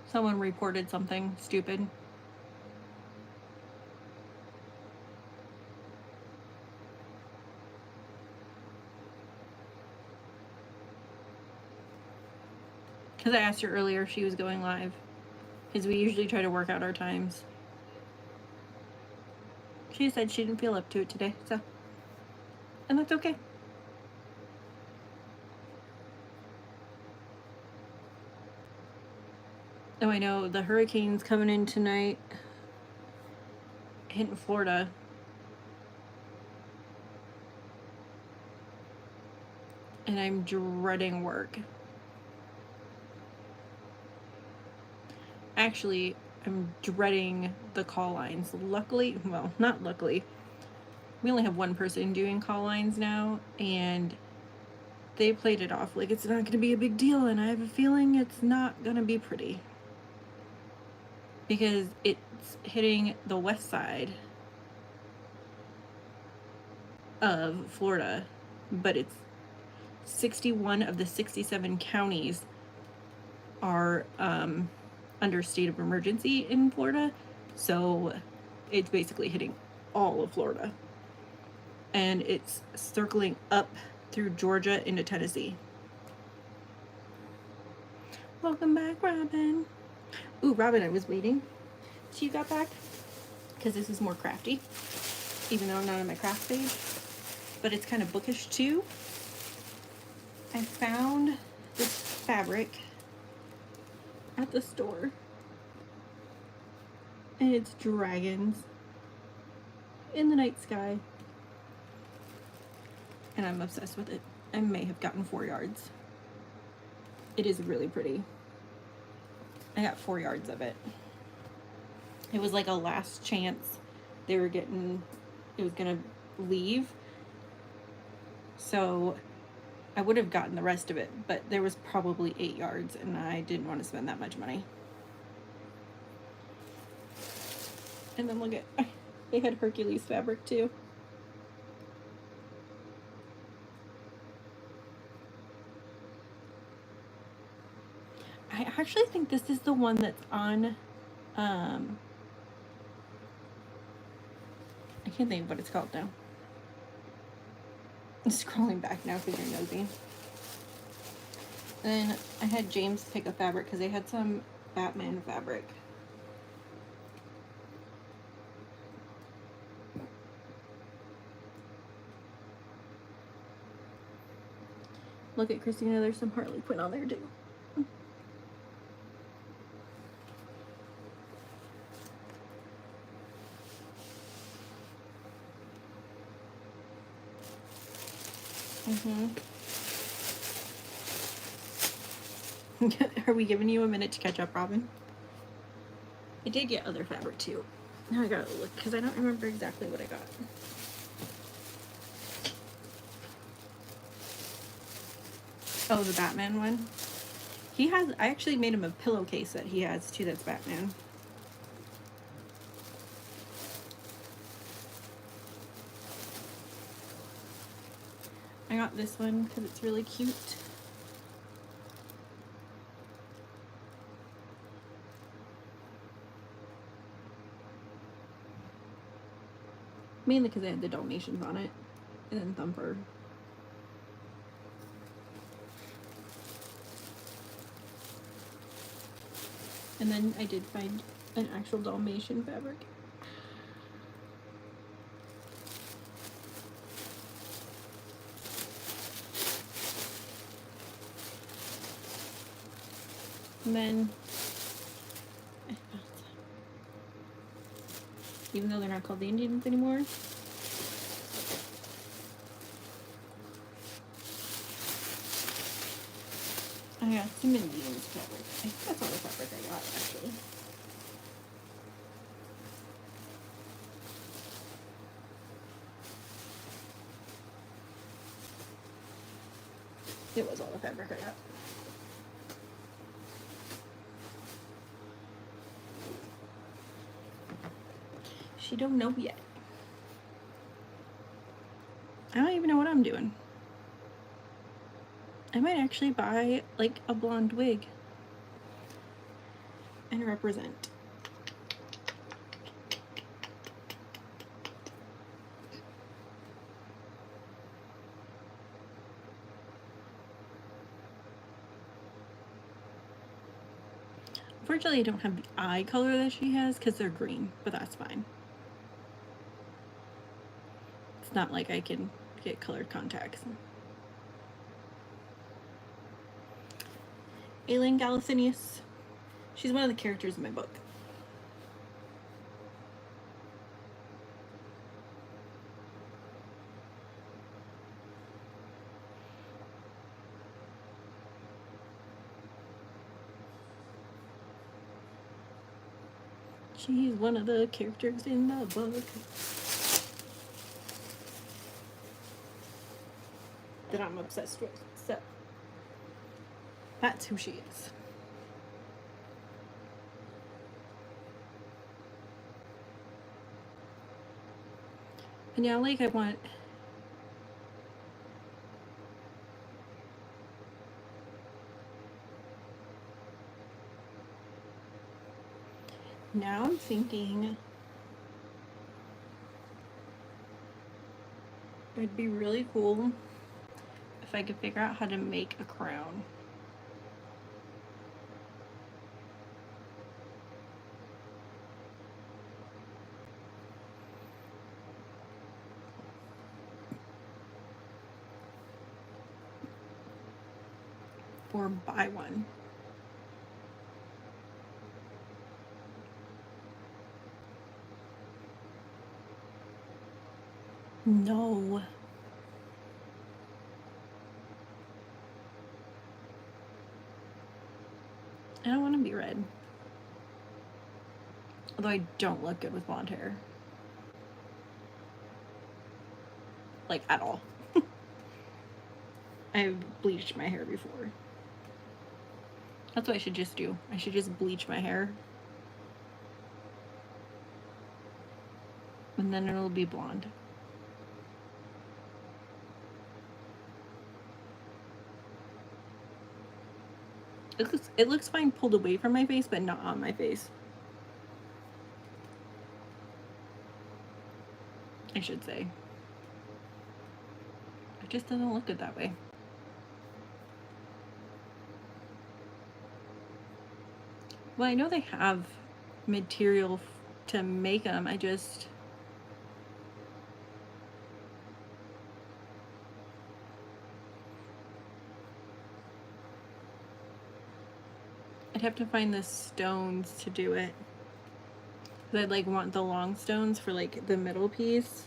Someone reported something stupid. Because I asked her earlier if she was going live. Because we usually try to work out our times. She said she didn't feel up to it today, so. And that's okay. Oh, I know, the hurricane's coming in tonight. Hitting Florida. And I'm dreading work. Actually, I'm dreading the call lines. Luckily, well, not luckily, we only have one person doing call lines now, and they played it off like it's not going to be a big deal, and I have a feeling it's not going to be pretty. Because it's hitting the west side of Florida, but it's 61 of the 67 counties are under state of emergency in Florida, so it's basically hitting all of Florida, and it's circling up through Georgia into Tennessee. Welcome back, Robin. Ooh, Robin, I was waiting till you got back because this is more crafty, even though I'm not on my craft page, but it's kind of bookish too. I found this fabric at the store, and it's dragons in the night sky, and I'm obsessed with it. I may have gotten 4 yards. It is really pretty. I got 4 yards of it. It was like a last chance. They were getting, it was gonna leave, so I would have gotten the rest of it, but there was probably 8 yards, and I didn't want to spend that much money. And then look at, they had Hercules fabric too. I actually think this is the one that's on, I can't think of what it's called now. I'm scrolling back now because you're nosy. Then I had James pick a fabric because they had some Batman fabric. Look at Christina, there's some Harley Quinn on there too. Are we giving you a minute to catch up, Robin? I did get other fabric too. Now I gotta look because I don't remember exactly what I got. Oh, the Batman one. He has, I actually made him a pillowcase that he has too that's Batman. I got this one because it's really cute. Mainly because I had the Dalmatians on it. And then Thumper. And then I did find an actual Dalmatian fabric. And then, even though they're not called the Indians anymore, I got some Indians fabric. I think that's all the fabric I got, actually. It was all the fabric I got. She don't know yet. I don't even know what I'm doing. I might actually buy like a blonde wig and represent. Unfortunately, I don't have the eye color that she has because they're green, but that's fine. It's not like I can get colored contacts. Aileen Galathinius. She's one of the characters in my book. She's one of the characters in the book that I'm obsessed with. So that's who she is. And now, like, I want now I'm thinking it'd be really cool if I could figure out how to make a crown. Or buy one. No. I don't want to be red. Although I don't look good with blonde hair. Like, at all. I've bleached my hair before. That's what I should just do. I should just bleach my hair. And then it'll be blonde. It looks fine pulled away from my face, but not on my face. I should say. It just doesn't look good that way. Well, I know they have material to make them. I'd have to find the stones to do it. Because I'd like want the long stones for like the middle piece.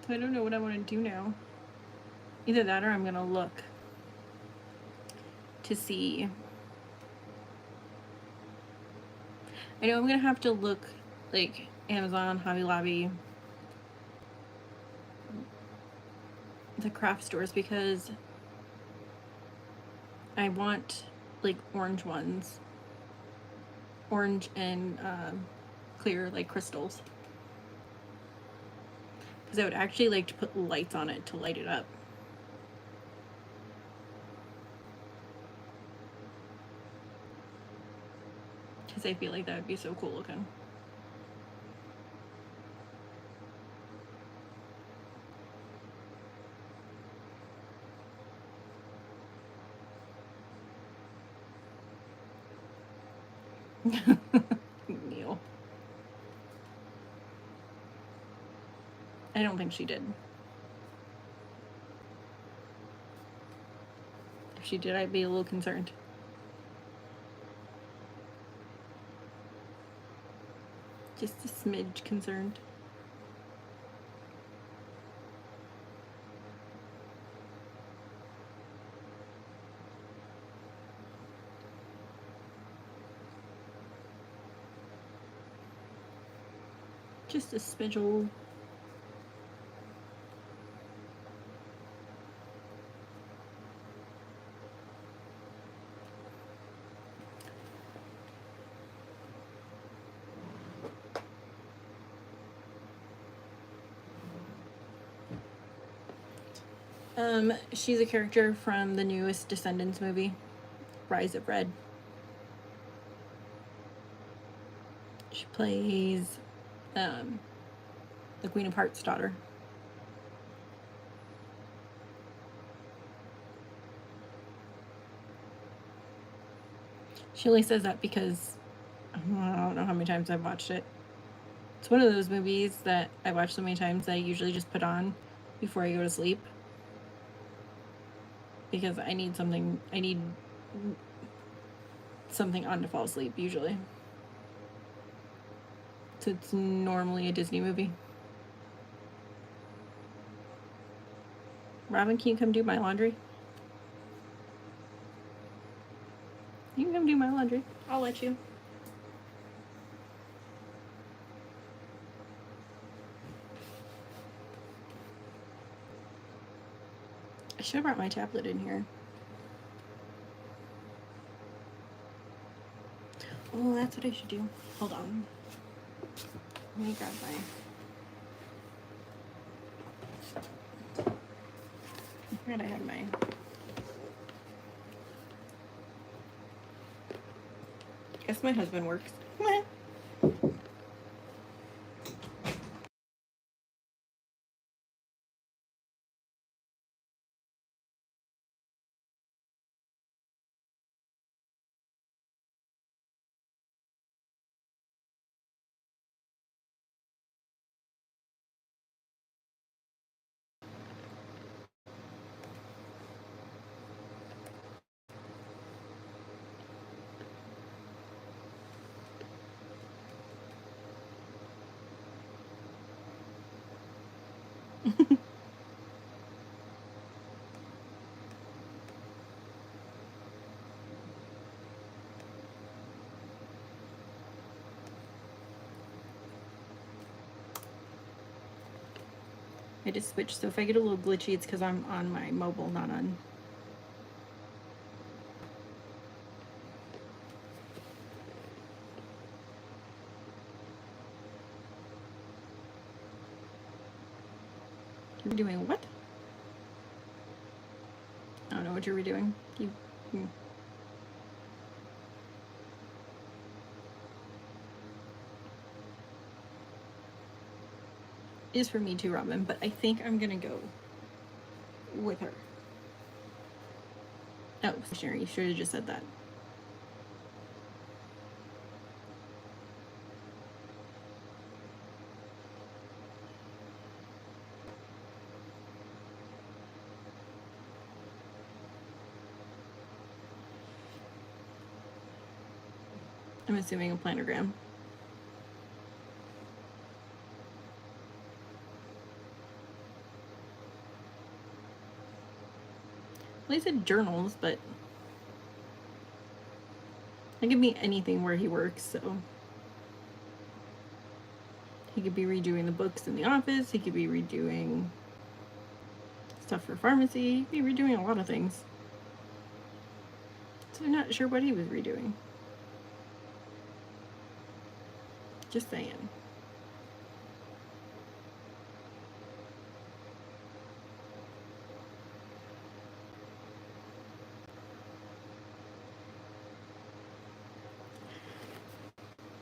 So I don't know what I want to do now. Either that or I'm gonna look to see. I know I'm gonna have to look like Amazon, Hobby Lobby, the craft stores, because I want like orange ones. Orange and clear, like crystals. Because I would actually like to put lights on it to light it up. because I feel like that would be so cool looking. Neil. I don't think she did. If she did, I'd be a little concerned. Just a smidge concerned. Just a smidge. She's a character from the newest Descendants movie, Rise of Red. She plays the Queen of Hearts' daughter. She only says that because I don't know how many times I've watched it. It's one of those movies that I watch so many times that I usually just put on before I go to sleep. Because I need something on to fall asleep, usually. So it's normally a Disney movie. Robin, can you come do my laundry? You can come do my laundry. I'll let you. I should have brought my tablet in here. Oh, that's what I should do. Hold on. Let me grab I forgot I had mine. Guess my husband works. I just switched, so if I get a little glitchy, it's because I'm on my mobile, not on. You're doing what? I don't know what you're redoing. It is for me too, Robin, but I think I'm gonna go with her. Oh, stationery. You should have just said that. I'm assuming a planogram. Well, he said journals, but it could be anything where he works, so. He could be redoing the books in the office, he could be redoing stuff for pharmacy, he could be redoing a lot of things. So I'm not sure what he was redoing. Just saying.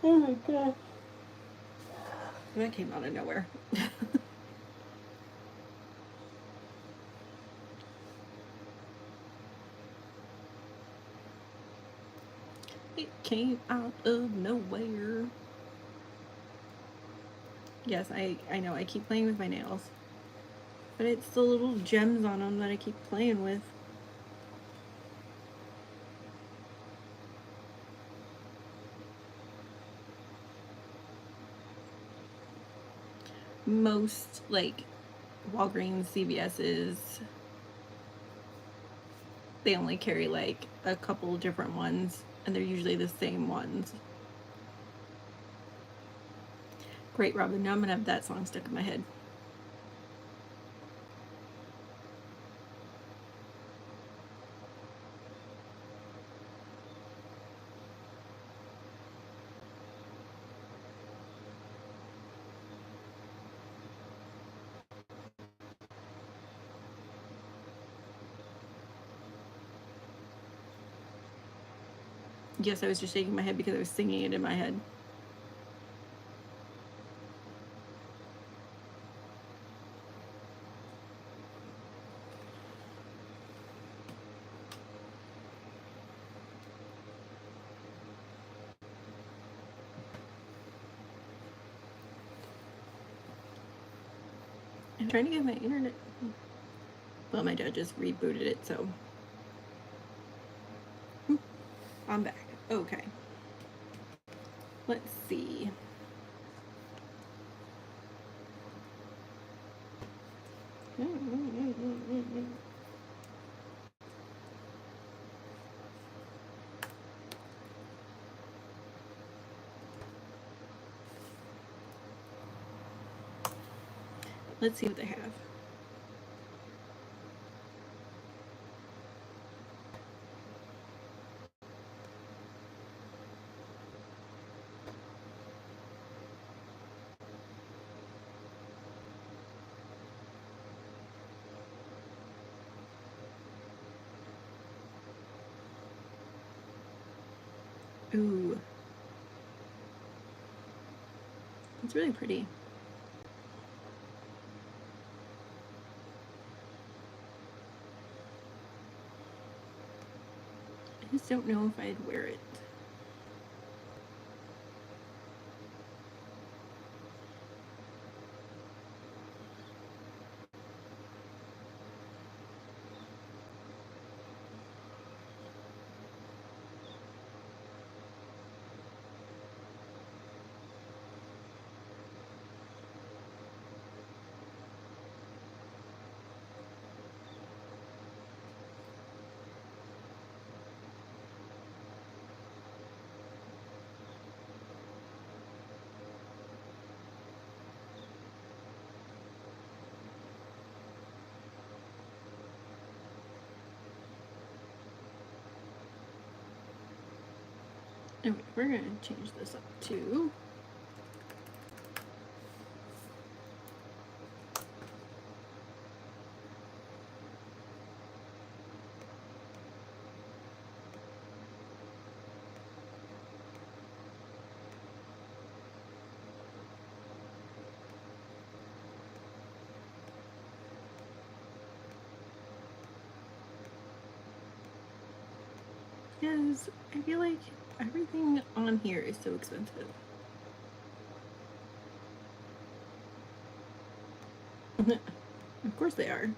Oh my god. That came out of nowhere. It came out of nowhere. Yes, I know, I keep playing with my nails. But it's the little gems on them that I keep playing with. Most, like, Walgreens, CVS's, they only carry, like, a couple different ones, and they're usually the same ones. Great, Robin. Now I'm gonna have that song stuck in my head. Yes, I was just shaking my head because I was singing it in my head. I'm trying to get my internet. Well, my dad just rebooted it, so I'm back. Okay. Let's see. Let's see what they have. Ooh. It's really pretty. I just don't know if I'd wear it. Okay, we're gonna change this up too. Because I feel like everything on here is so expensive. Of course they are.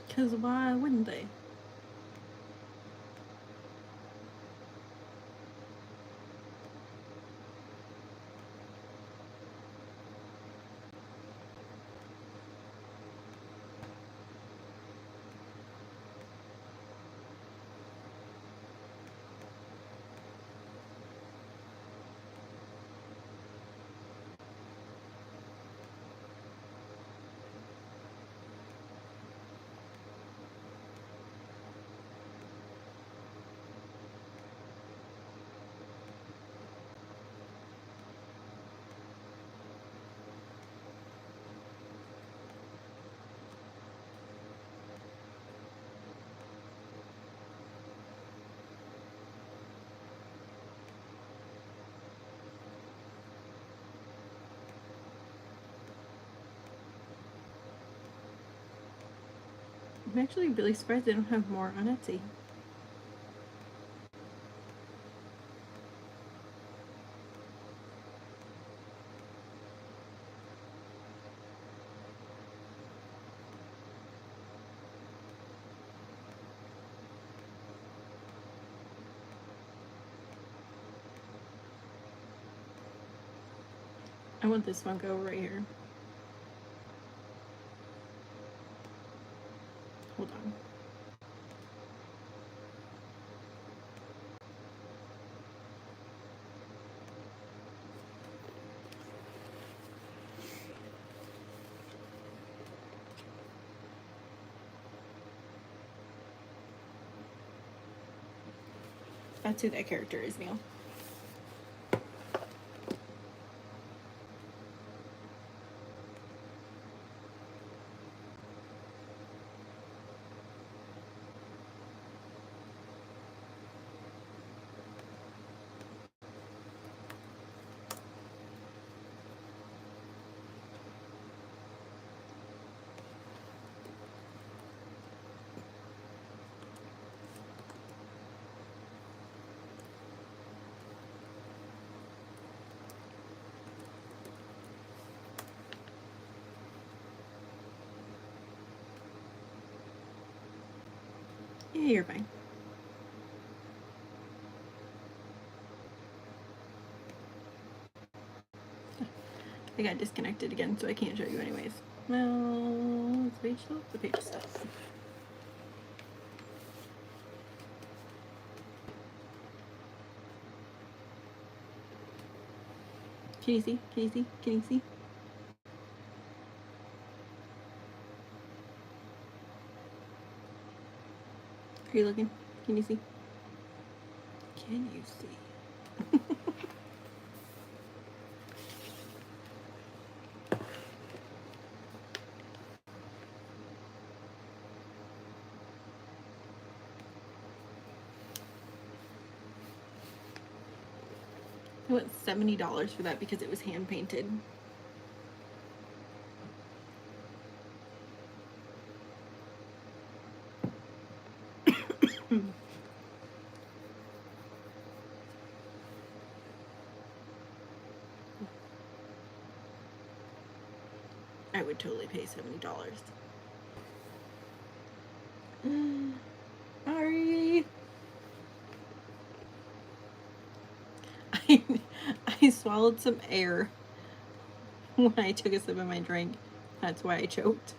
Because why wouldn't they? I'm actually really surprised they don't have more on Etsy. I want this Funko right here. Hold on. That's who that character is, Neil. Yeah, you're fine. I got disconnected again, so I can't show you anyways. Well, is the page still? The page is still. Can you see? Can you see? Can you see? Are you looking? Can you see? Can you see? I went $70 for that because it was hand painted. I would totally pay $70. Sorry. I swallowed some air when I took a sip of my drink. That's why I choked.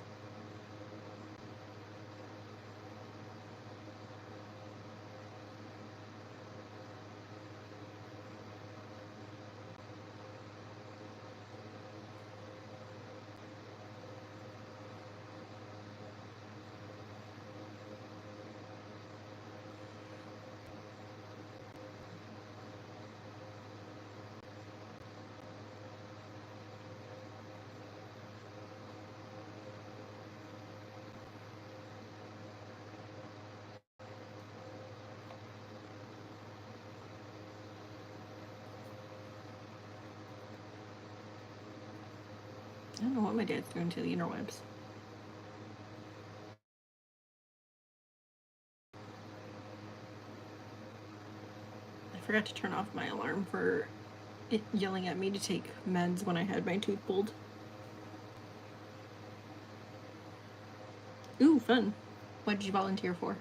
I don't know what my dad's doing to the interwebs. I forgot to turn off my alarm for it yelling at me to take meds when I had my tooth pulled. Ooh, fun. What did you volunteer for?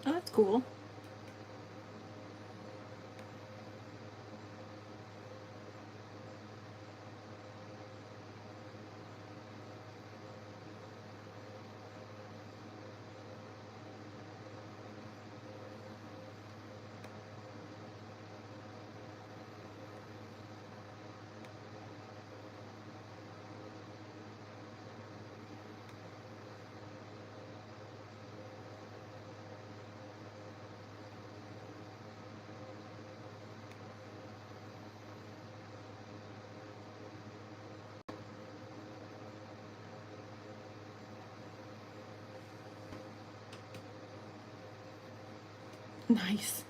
Oh, that's cool. Nice.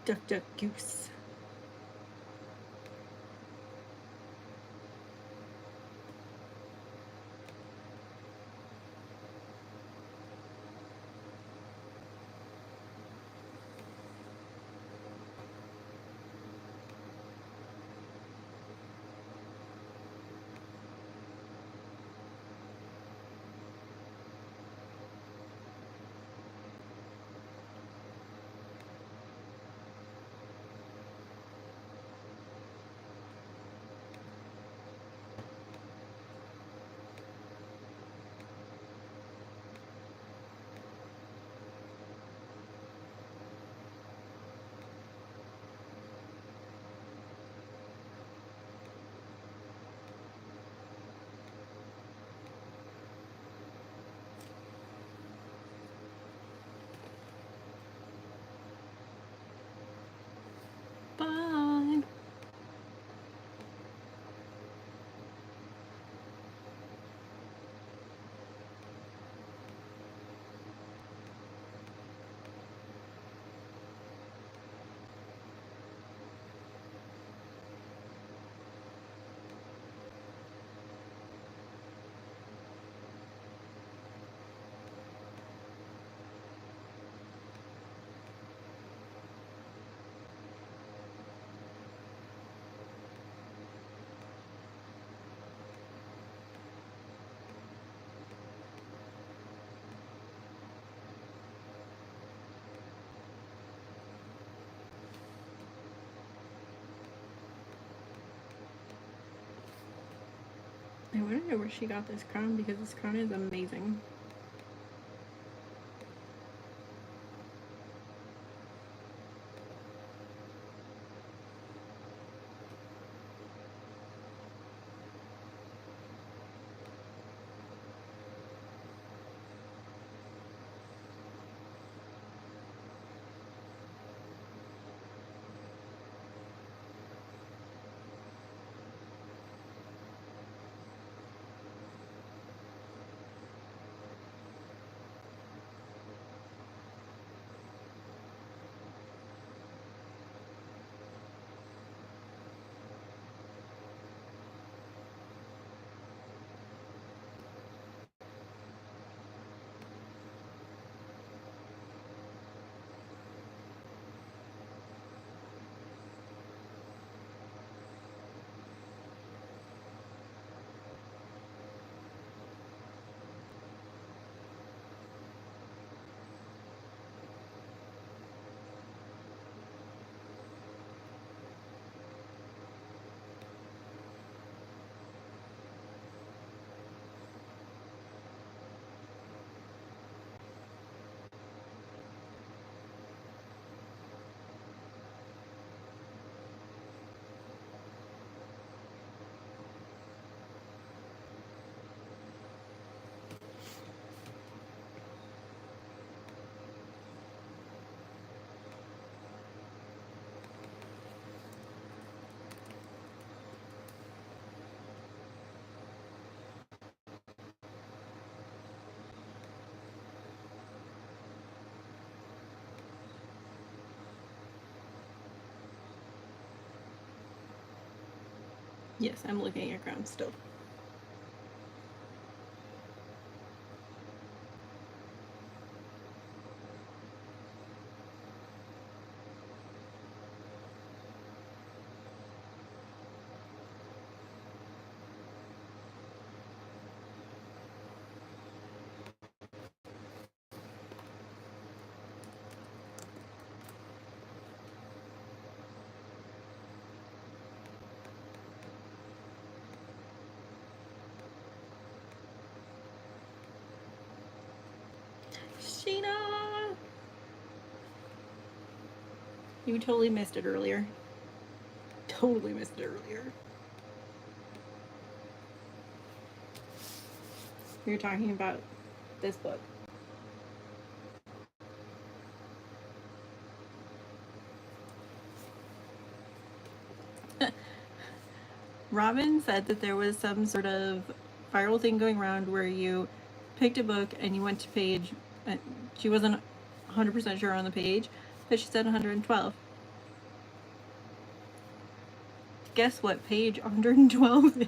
Duck, duck, goose. Bye. I want to know where she got this crown because this crown is amazing. Yes, I'm looking at crowns still. Sheena! You totally missed it earlier. Totally missed it earlier. You're talking about this book. Robin said that there was some sort of viral thing going around where you picked a book and you went to page, she wasn't 100% sure on the page, But she said 112. Guess what page 112 is?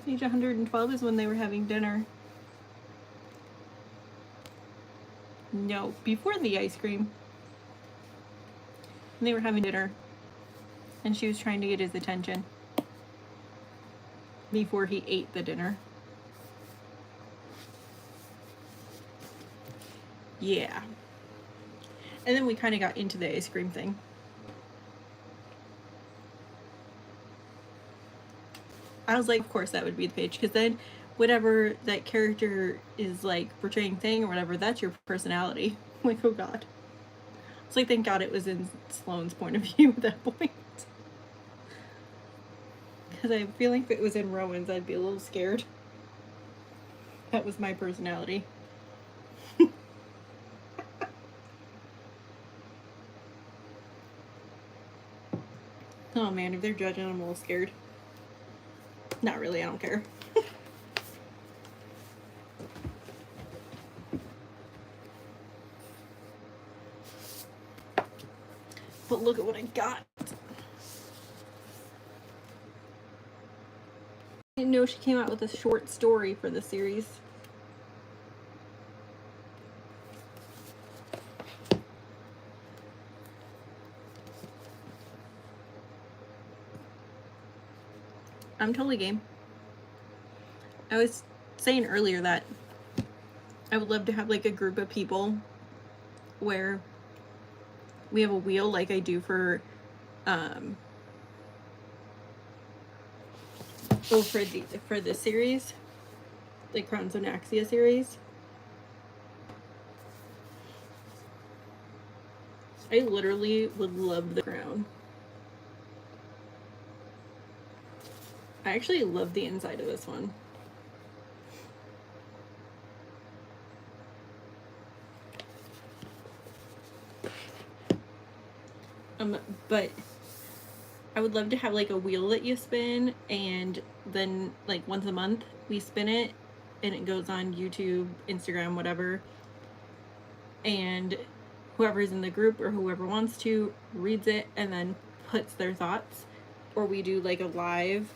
Page 112 is when they were having dinner. No, before the ice cream. And they were having dinner. And she was trying to get his attention before he ate the dinner. Yeah. And then we kind of got into the ice cream thing. I was like, of course that would be the page, because then whatever that character is like portraying thing or whatever, that's your personality. Like, oh god. It's like, thank god it was in Sloane's point of view at that point. Because I feel like if it was in Rowan's, I'd be a little scared. That was my personality. Oh man, if they're judging, I'm a little scared. Not really, I don't care. But look at what I got. I didn't know she came out with a short story for the series. I'm totally game. I was saying earlier that I would love to have like a group of people where we have a wheel like I do for for this series, the Crowns of Naxia series. I literally would love the crown. I actually love the inside of this one. But I would love to have like a wheel that you spin, and then like once a month we spin it and it goes on YouTube, Instagram, whatever, and whoever's in the group or whoever wants to reads it and then puts their thoughts, or we do like a live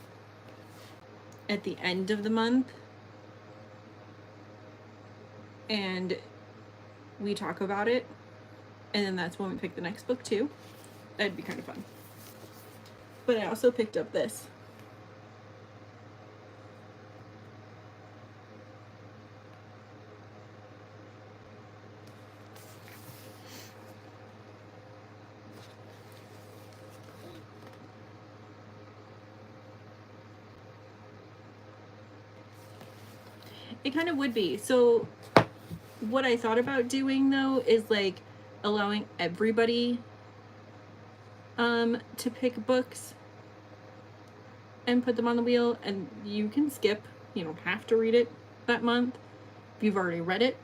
at the end of the month and we talk about it, and then that's when we pick the next book too. That'd be kind of fun. But I also picked up this. It kind of would be. So what I thought about doing though is like allowing everybody to pick books and put them on the wheel, and you can skip. You don't have to read it that month if you've already read it.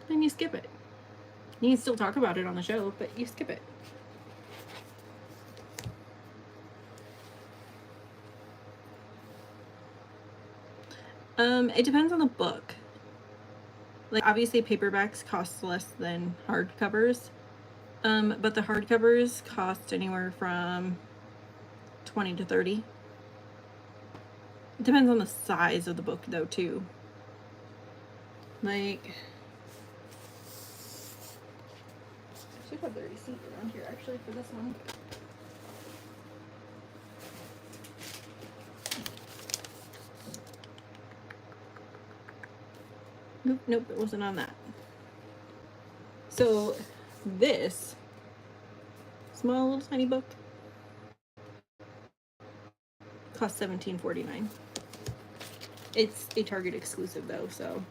Then you skip it. You can still talk about it on the show, but you skip it. It depends on the book. Like, obviously paperbacks cost less than hardcovers, but the hardcovers cost anywhere from $20 to $30. It depends on the size of the book though too. Like, I should have the receipt around here actually for this one. Nope, it wasn't on that. So this small little tiny book costs $17.49. It's a Target exclusive though, so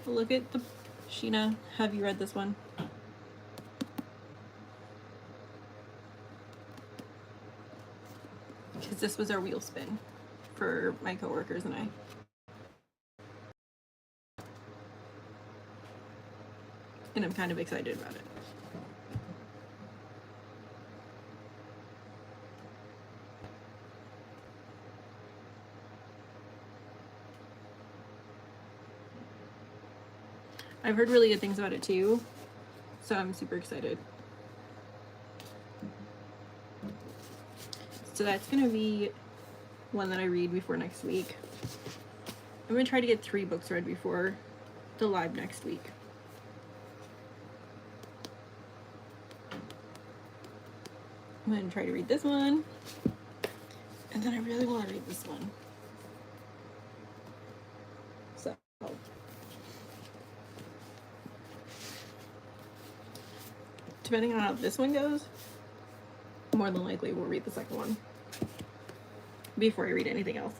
look at the Sheena. Have you read this one? this was our wheel spin for my coworkers and I. And I'm kind of excited about it. I've heard really good things about it too, so I'm super excited. So that's gonna be one that I read before next week. I'm gonna try to get 3 books read before the live next week. I'm gonna try to read this one, and then I really want to read this one. So depending on how this one goes, more than likely we'll read the second one before I read anything else.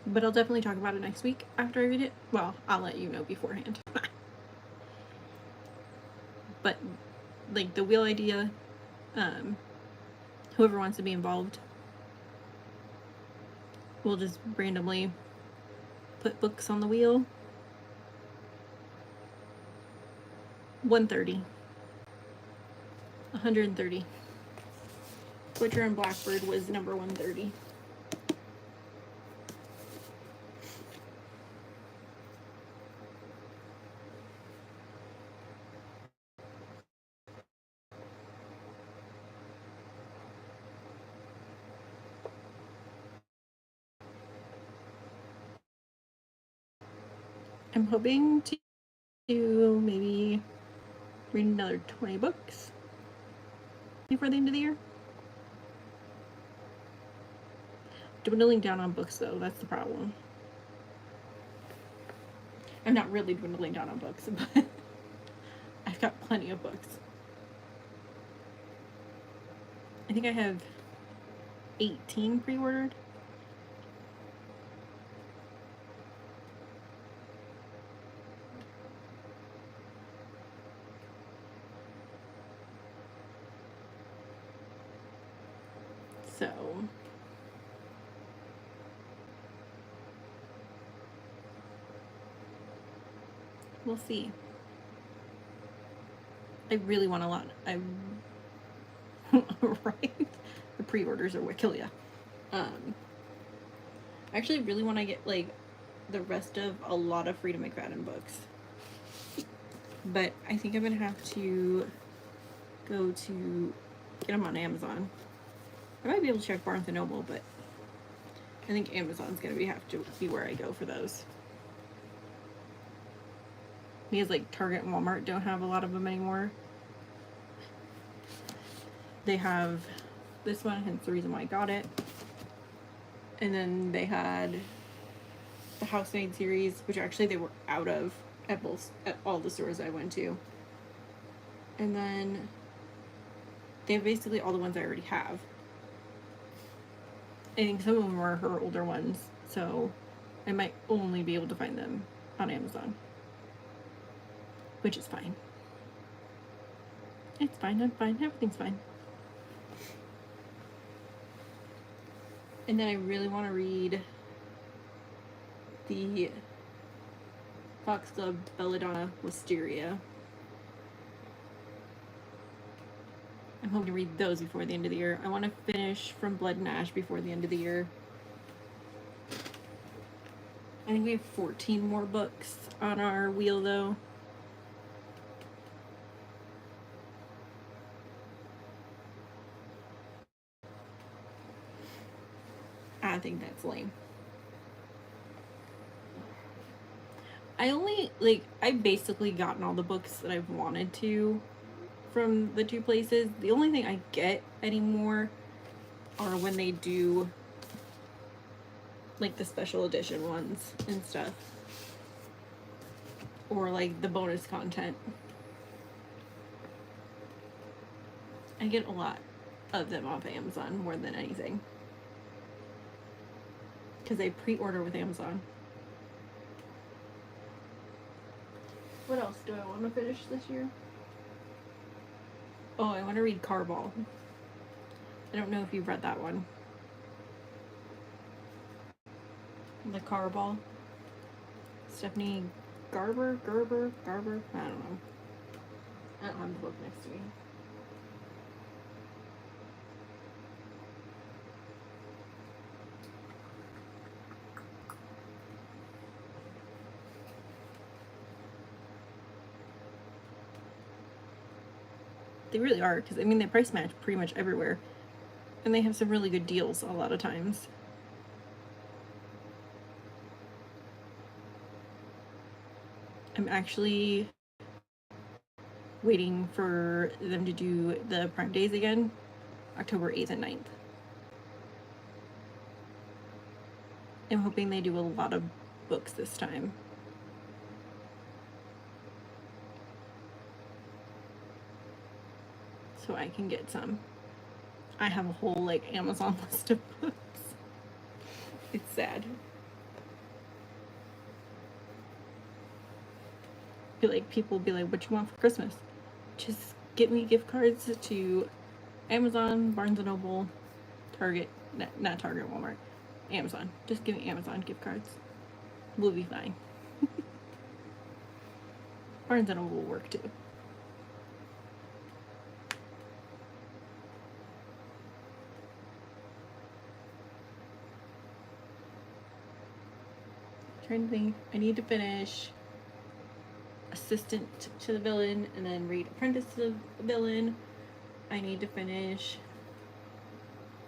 But I'll definitely talk about it next week after I read it. Well, I'll let you know beforehand. But like the wheel idea, whoever wants to be involved, we'll just randomly put books on the wheel. 130. 130. Butcher and Blackbird was number 130. I'm hoping to maybe read another 20 books before the end of the year. Dwindling down on books though, that's the problem. I'm not really dwindling down on books, but I've got plenty of books. I think I have 18 pre-ordered. So we'll see. I really want a lot. Right? The pre-orders are what kill ya. I actually really want to get like the rest of a lot of Frida McFadden books, but I think I'm gonna have to go to get them on Amazon. I might be able to check Barnes and Noble, but I think Amazon's gonna have to be where I go for those. Because like Target and Walmart don't have a lot of them anymore. They have this one, hence the reason why I got it. And then they had the Housemaid series, which actually they were out of at all the stores I went to. And then they have basically all the ones I already have. I think some of them are her older ones, so I might only be able to find them on Amazon. Which is fine. It's fine, I'm fine, everything's fine. And then I really want to read the Fox Club Belladonna Wisteria. I'm hoping to read those before the end of the year. I want to finish From Blood and Ash before the end of the year. I think we have 14 more books on our wheel though. I think that's lame. I've basically gotten all the books that I've wanted to from the 2 places. The only thing I get anymore are when they do like the special edition ones and stuff, or like the bonus content. I get a lot of them off Amazon more than anything. because I pre-order with Amazon. What else do I want to finish this year? Oh, I want to read Carball. I don't know if you've read that one. The Carball. Stephanie Garber? I don't know. I don't have the book next to me. They really are, because I mean they price match pretty much everywhere, and they have some really good deals a lot of times. I'm actually waiting for them to do the Prime Days again, October 8th and 9th. I'm hoping they do a lot of books this time. So I can get some. I have a whole like Amazon list of books. It's sad. People will be like, what you want for Christmas? Just get me gift cards to Amazon, Barnes & Noble, Target, not Target, Walmart, Amazon. Just give me Amazon gift cards. We'll be fine. Barnes & Noble will work too. Trying to think. I need to finish Assistant to the Villain and then read Apprentice to the Villain. I need to finish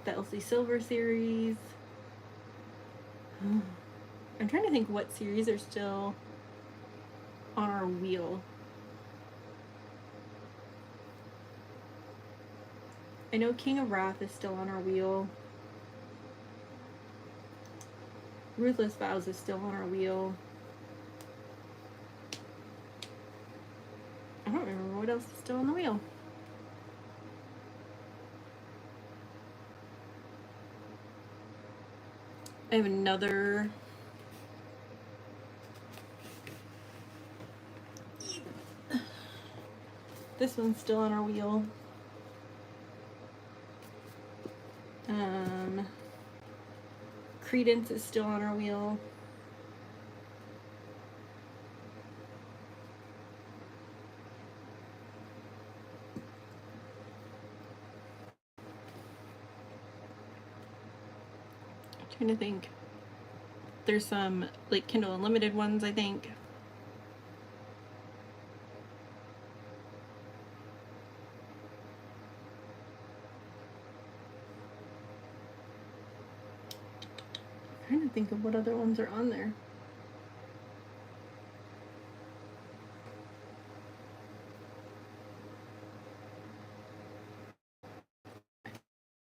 the Elsie Silver series. I'm trying to think what series are still on our wheel. I know King of Wrath is still on our wheel. Ruthless Vows is still on our wheel. I don't remember what else is still on the wheel. I have another this one's still on our wheel. Credence is still on our wheel. I'm trying to think. There's some like Kindle Unlimited ones, I think. I'm trying to think of what other ones are on there. I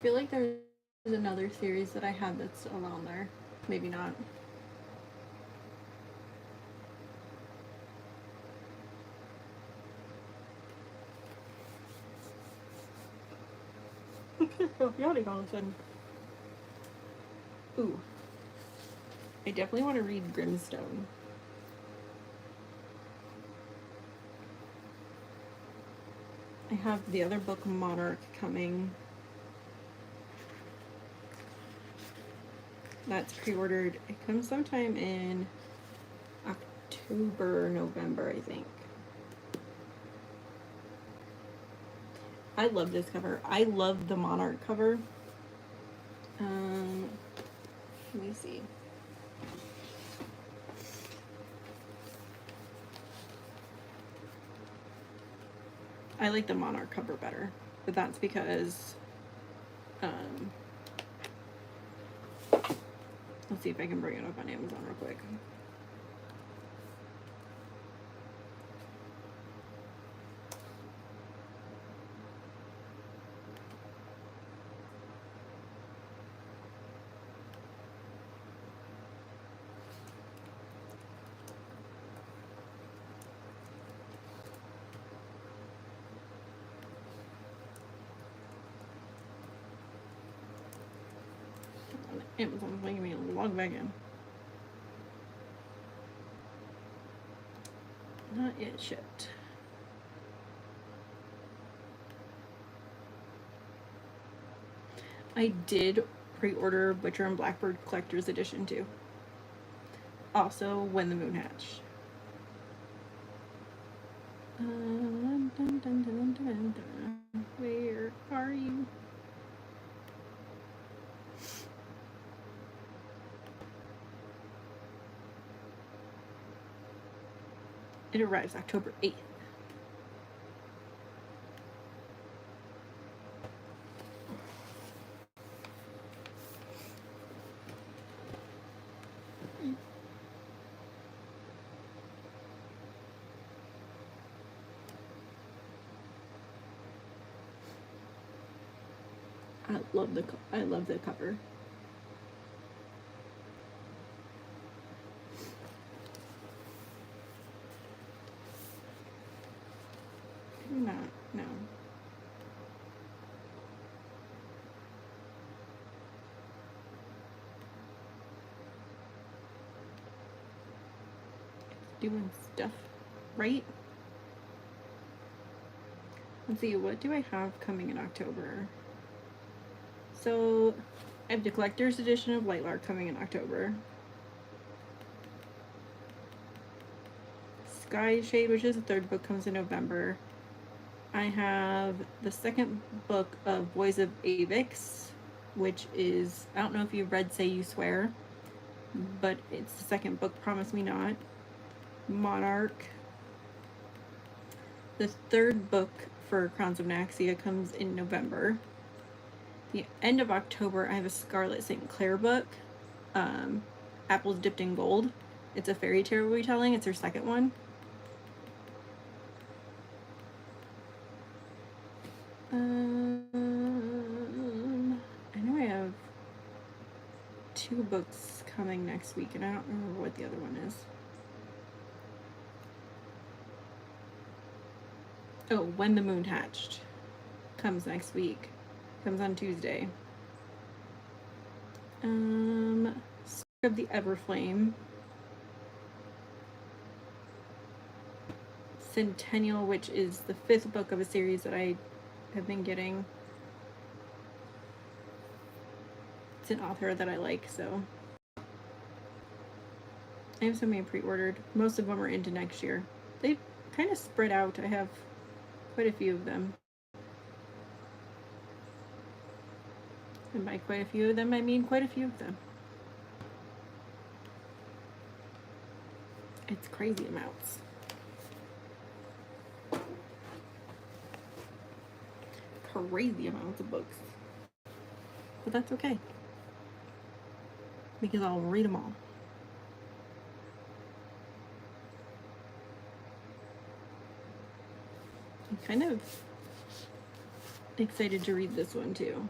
feel like there's another series that I had that's still on there. Maybe not. I'm yawning all of a sudden. Ooh. I definitely want to read Grimstone. I have the other book, Monarch, coming. That's pre-ordered. It comes sometime in October, November, I think. I love this cover. I love the Monarch cover. Let me see. I like the Monarch cover better, but that's because let's see if I can bring it up on Amazon real quick. Amazon's making me log back in. Not yet shipped. I did pre-order Butcher and Blackbird Collector's Edition too. Also, When the Moon Hatched. Dun, dun, dun, dun, dun, dun. Where are you? It arrives October 8th. I love the cover. No. Doing stuff, right? Let's see, what do I have coming in October? So, I have the collector's edition of Lightlark coming in October. Sky Shade, which is the third book, comes in November. I have the second book of Boys of Avix, which is, I don't know if you've read Say You Swear, but it's the second book, Promise Me Not. Monarch. The third book for Crowns of Naxia comes in November. The end of October, I have a Scarlet St. Clair book, Apples Dipped in Gold. It's a fairy tale retelling. It's her second one. I know I have 2 books coming next week, and I don't remember what the other one is. Oh, When the Moon Hatched comes next week. Comes on Tuesday. Spark of the Everflame. Centennial, which is the 5th book of a series that I have been getting. It's an author that I like, so I have so many pre-ordered. Most of them are into next year. They kind of spread out. I have quite a few of them. And by quite a few of them, I mean quite a few of them. It's crazy amounts. Crazy amounts of books. But that's okay, because I'll read them all. I'm kind of excited to read this one too.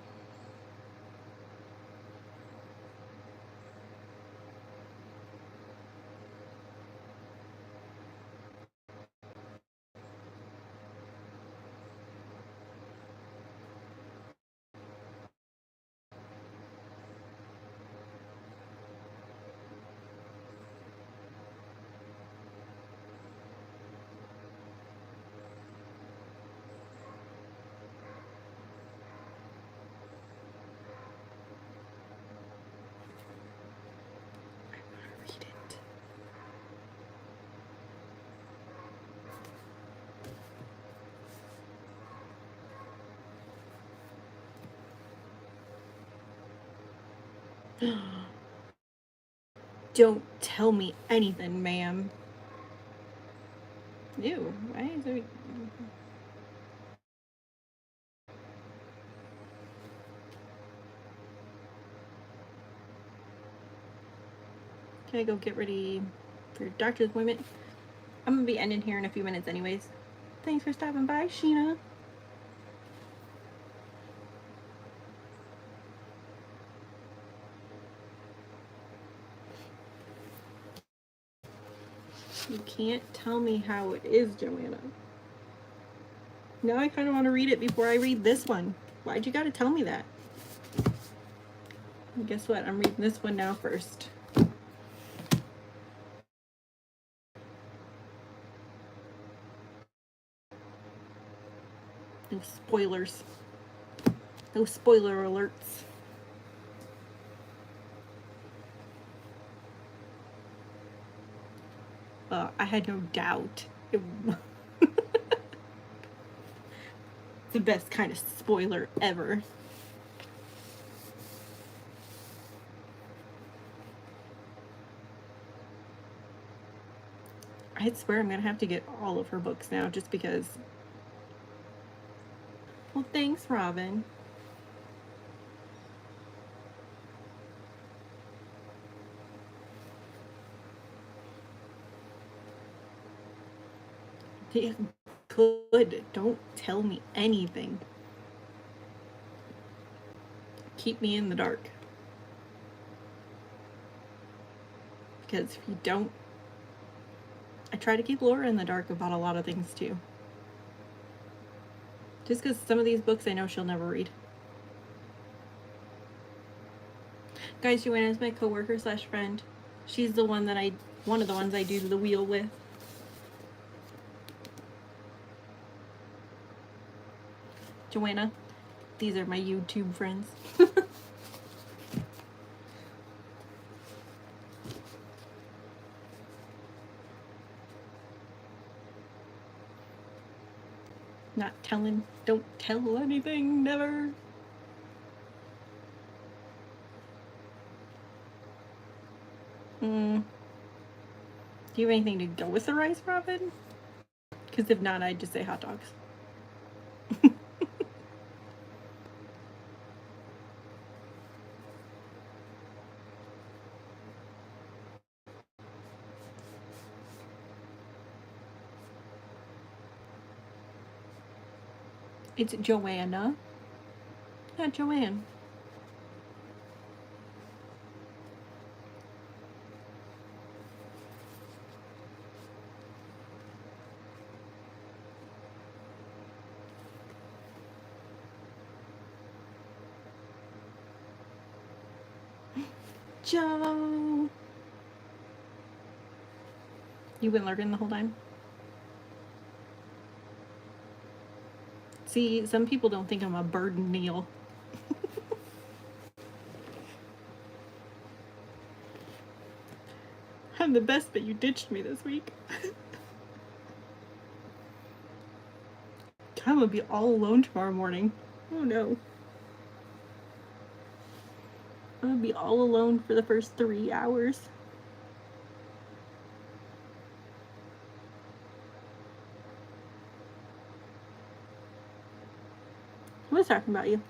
Don't tell me anything, ma'am. Ew, why is there... Can I go get ready for your doctor's appointment? I'm gonna be ending here in a few minutes anyways. Thanks for stopping by, Sheena. You can't tell me how it is, Joanna. Now I kind of want to read it before I read this one. Why'd you gotta tell me that? Guess what? I'm reading this one now first. No spoilers. No spoiler alerts. I had no doubt. It's the best kind of spoiler ever. I swear I'm gonna have to get all of her books now just because. Well, thanks, Robin. Good. Don't tell me anything. Keep me in the dark. Because if you don't, I try to keep Laura in the dark about a lot of things too. Just because some of these books I know she'll never read. Guys, Joanna is my coworker slash friend. She's the one that one of the ones I do the wheel with. Joanna, these are my YouTube friends. Not telling, don't tell anything, never. Do you have anything to go with the rice, Robin? Because if not, I'd just say hot dogs. It's Joanna, not Joanne. Joe! You've been lurking the whole time? See, some people don't think I'm a bird, Neil. I'm the best, but you ditched me this week. I'm gonna be all alone tomorrow morning. Oh no. I'm gonna be all alone for the first 3 hours. Who was talking about you?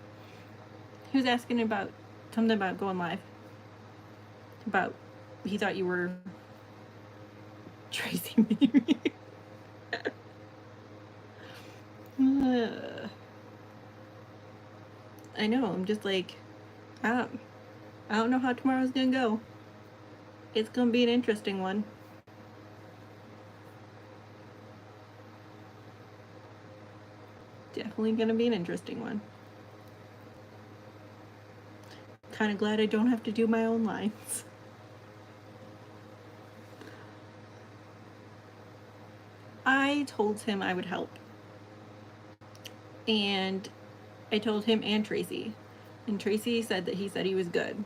He was asking about something about going live. About he thought you were Tracy maybe. I know, I'm just like, I don't know how tomorrow's gonna go. It's gonna be an interesting one. Definitely gonna be an interesting one. Kind of glad I don't have to do my own lines. I told him I would help. And I told him and Tracy. And Tracy said that he said he was good.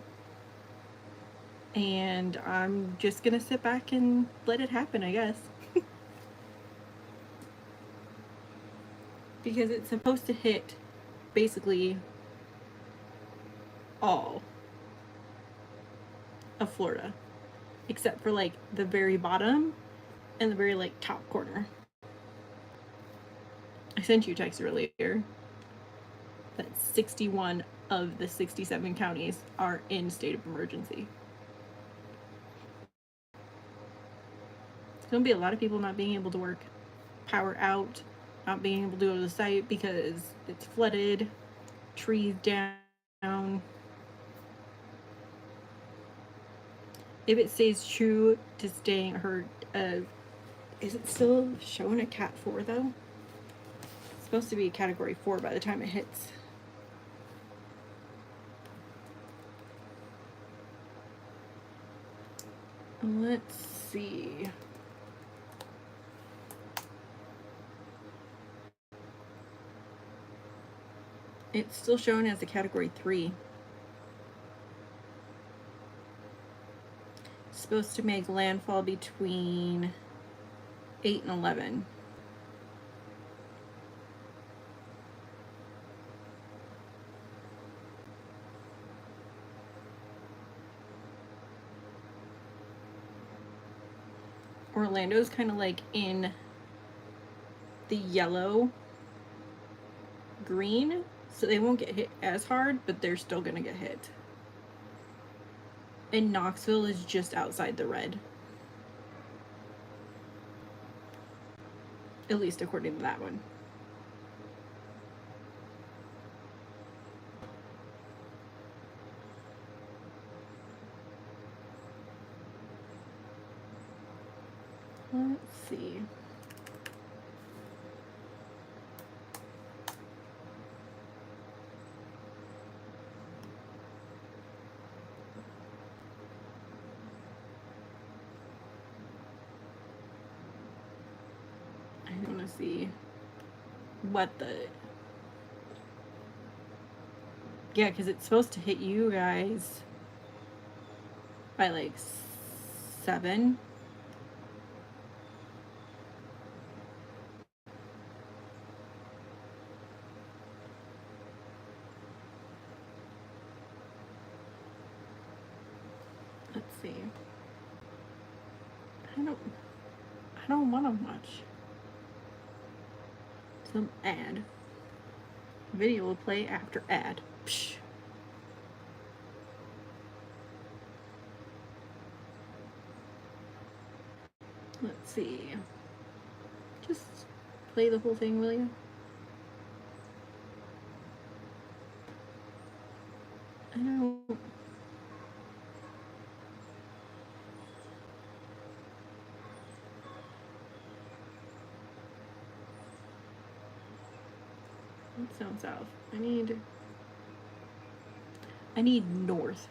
And I'm just gonna sit back and let it happen, I guess. Because it's supposed to hit basically all of Florida. Except for like the very bottom and the very like top corner. I sent you a text earlier that 61 of the 67 counties are in state of emergency. There's gonna be a lot of people not being able to work, power out, not being able to go to the site because it's flooded, trees down. If it stays true to staying her, is it still showing a Cat 4 though? It's supposed to be a Category 4 by the time it hits. Let's see. It's still shown as a category 3. It's supposed to make landfall between 8 and 11. Orlando's kind of like in the yellow green, so they won't get hit as hard, but they're still gonna get hit. And Knoxville is just outside the red, at least according to that one. Let's see. I want to see what the... Yeah, because it's supposed to hit you guys by like 7. Let's see. I don't want to watch some ad. Video will play after ad. Psh. Let's see. Just play the whole thing, will you? I don't... It's down south. I need north.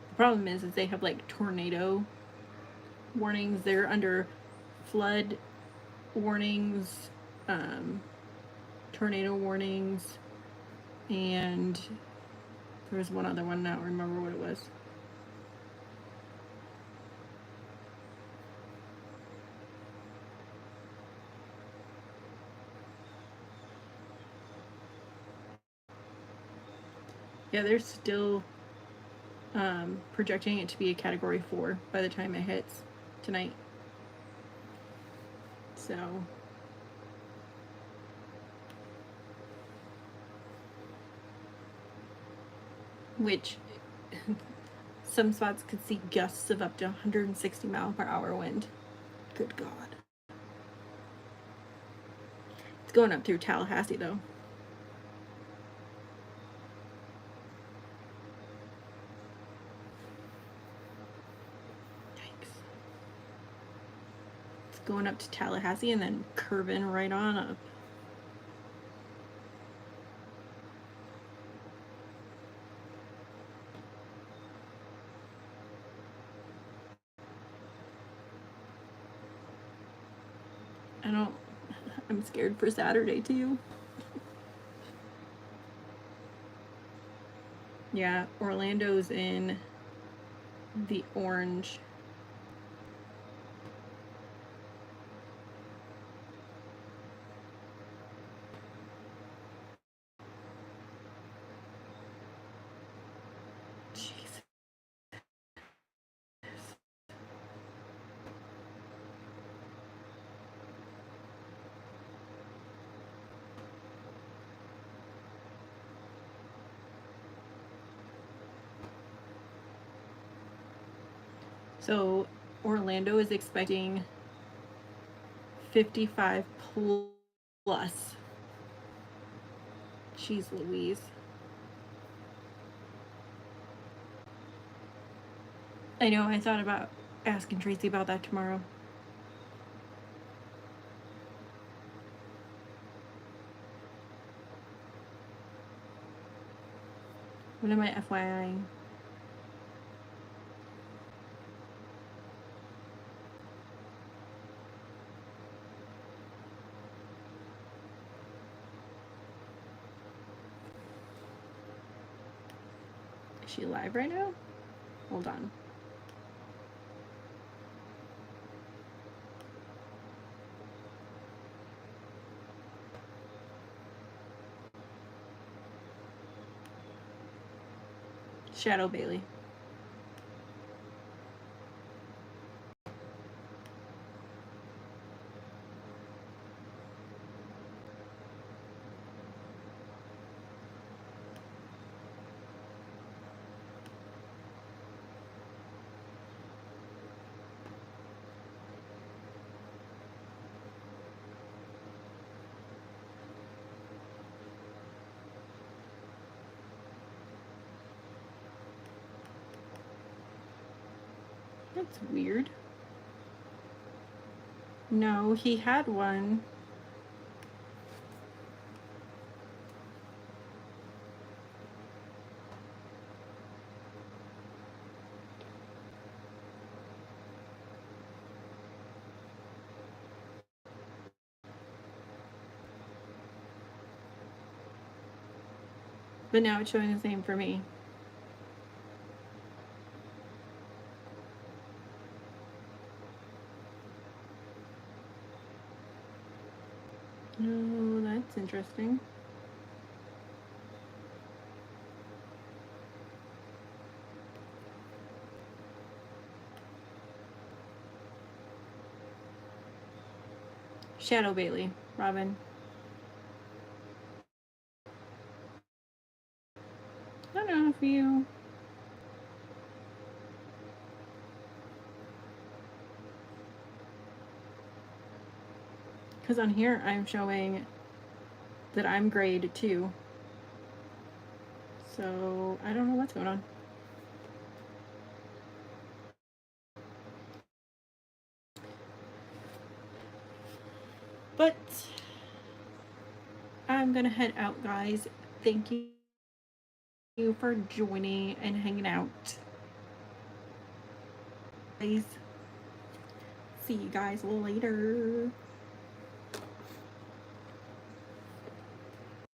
The problem is they have like tornado warnings. They're under flood warnings, tornado warnings, and there was one other one. I don't remember what it was. Yeah, they're still projecting it to be a category 4 by the time it hits tonight. So which some spots could see gusts of up to 160 mile per hour wind. Good God. It's going up through Tallahassee though. Going up to Tallahassee and then curving right on up. I'm scared for Saturday too. Yeah, Orlando's in the orange. So Orlando is expecting 55 plus. Jeez Louise. I know, I thought about asking Tracy about that tomorrow. What am I FYIing? she live right now? Hold on. Shadow Bailey. That's weird. No, he had one. But now it's showing the same for me. Oh, that's interesting. Shadow Bailey, Robin. I don't know if you... Because on here I'm showing that I'm grade 2. So I don't know what's going on. But I'm gonna head out, guys. Thank you for joining and hanging out. Please see you guys later.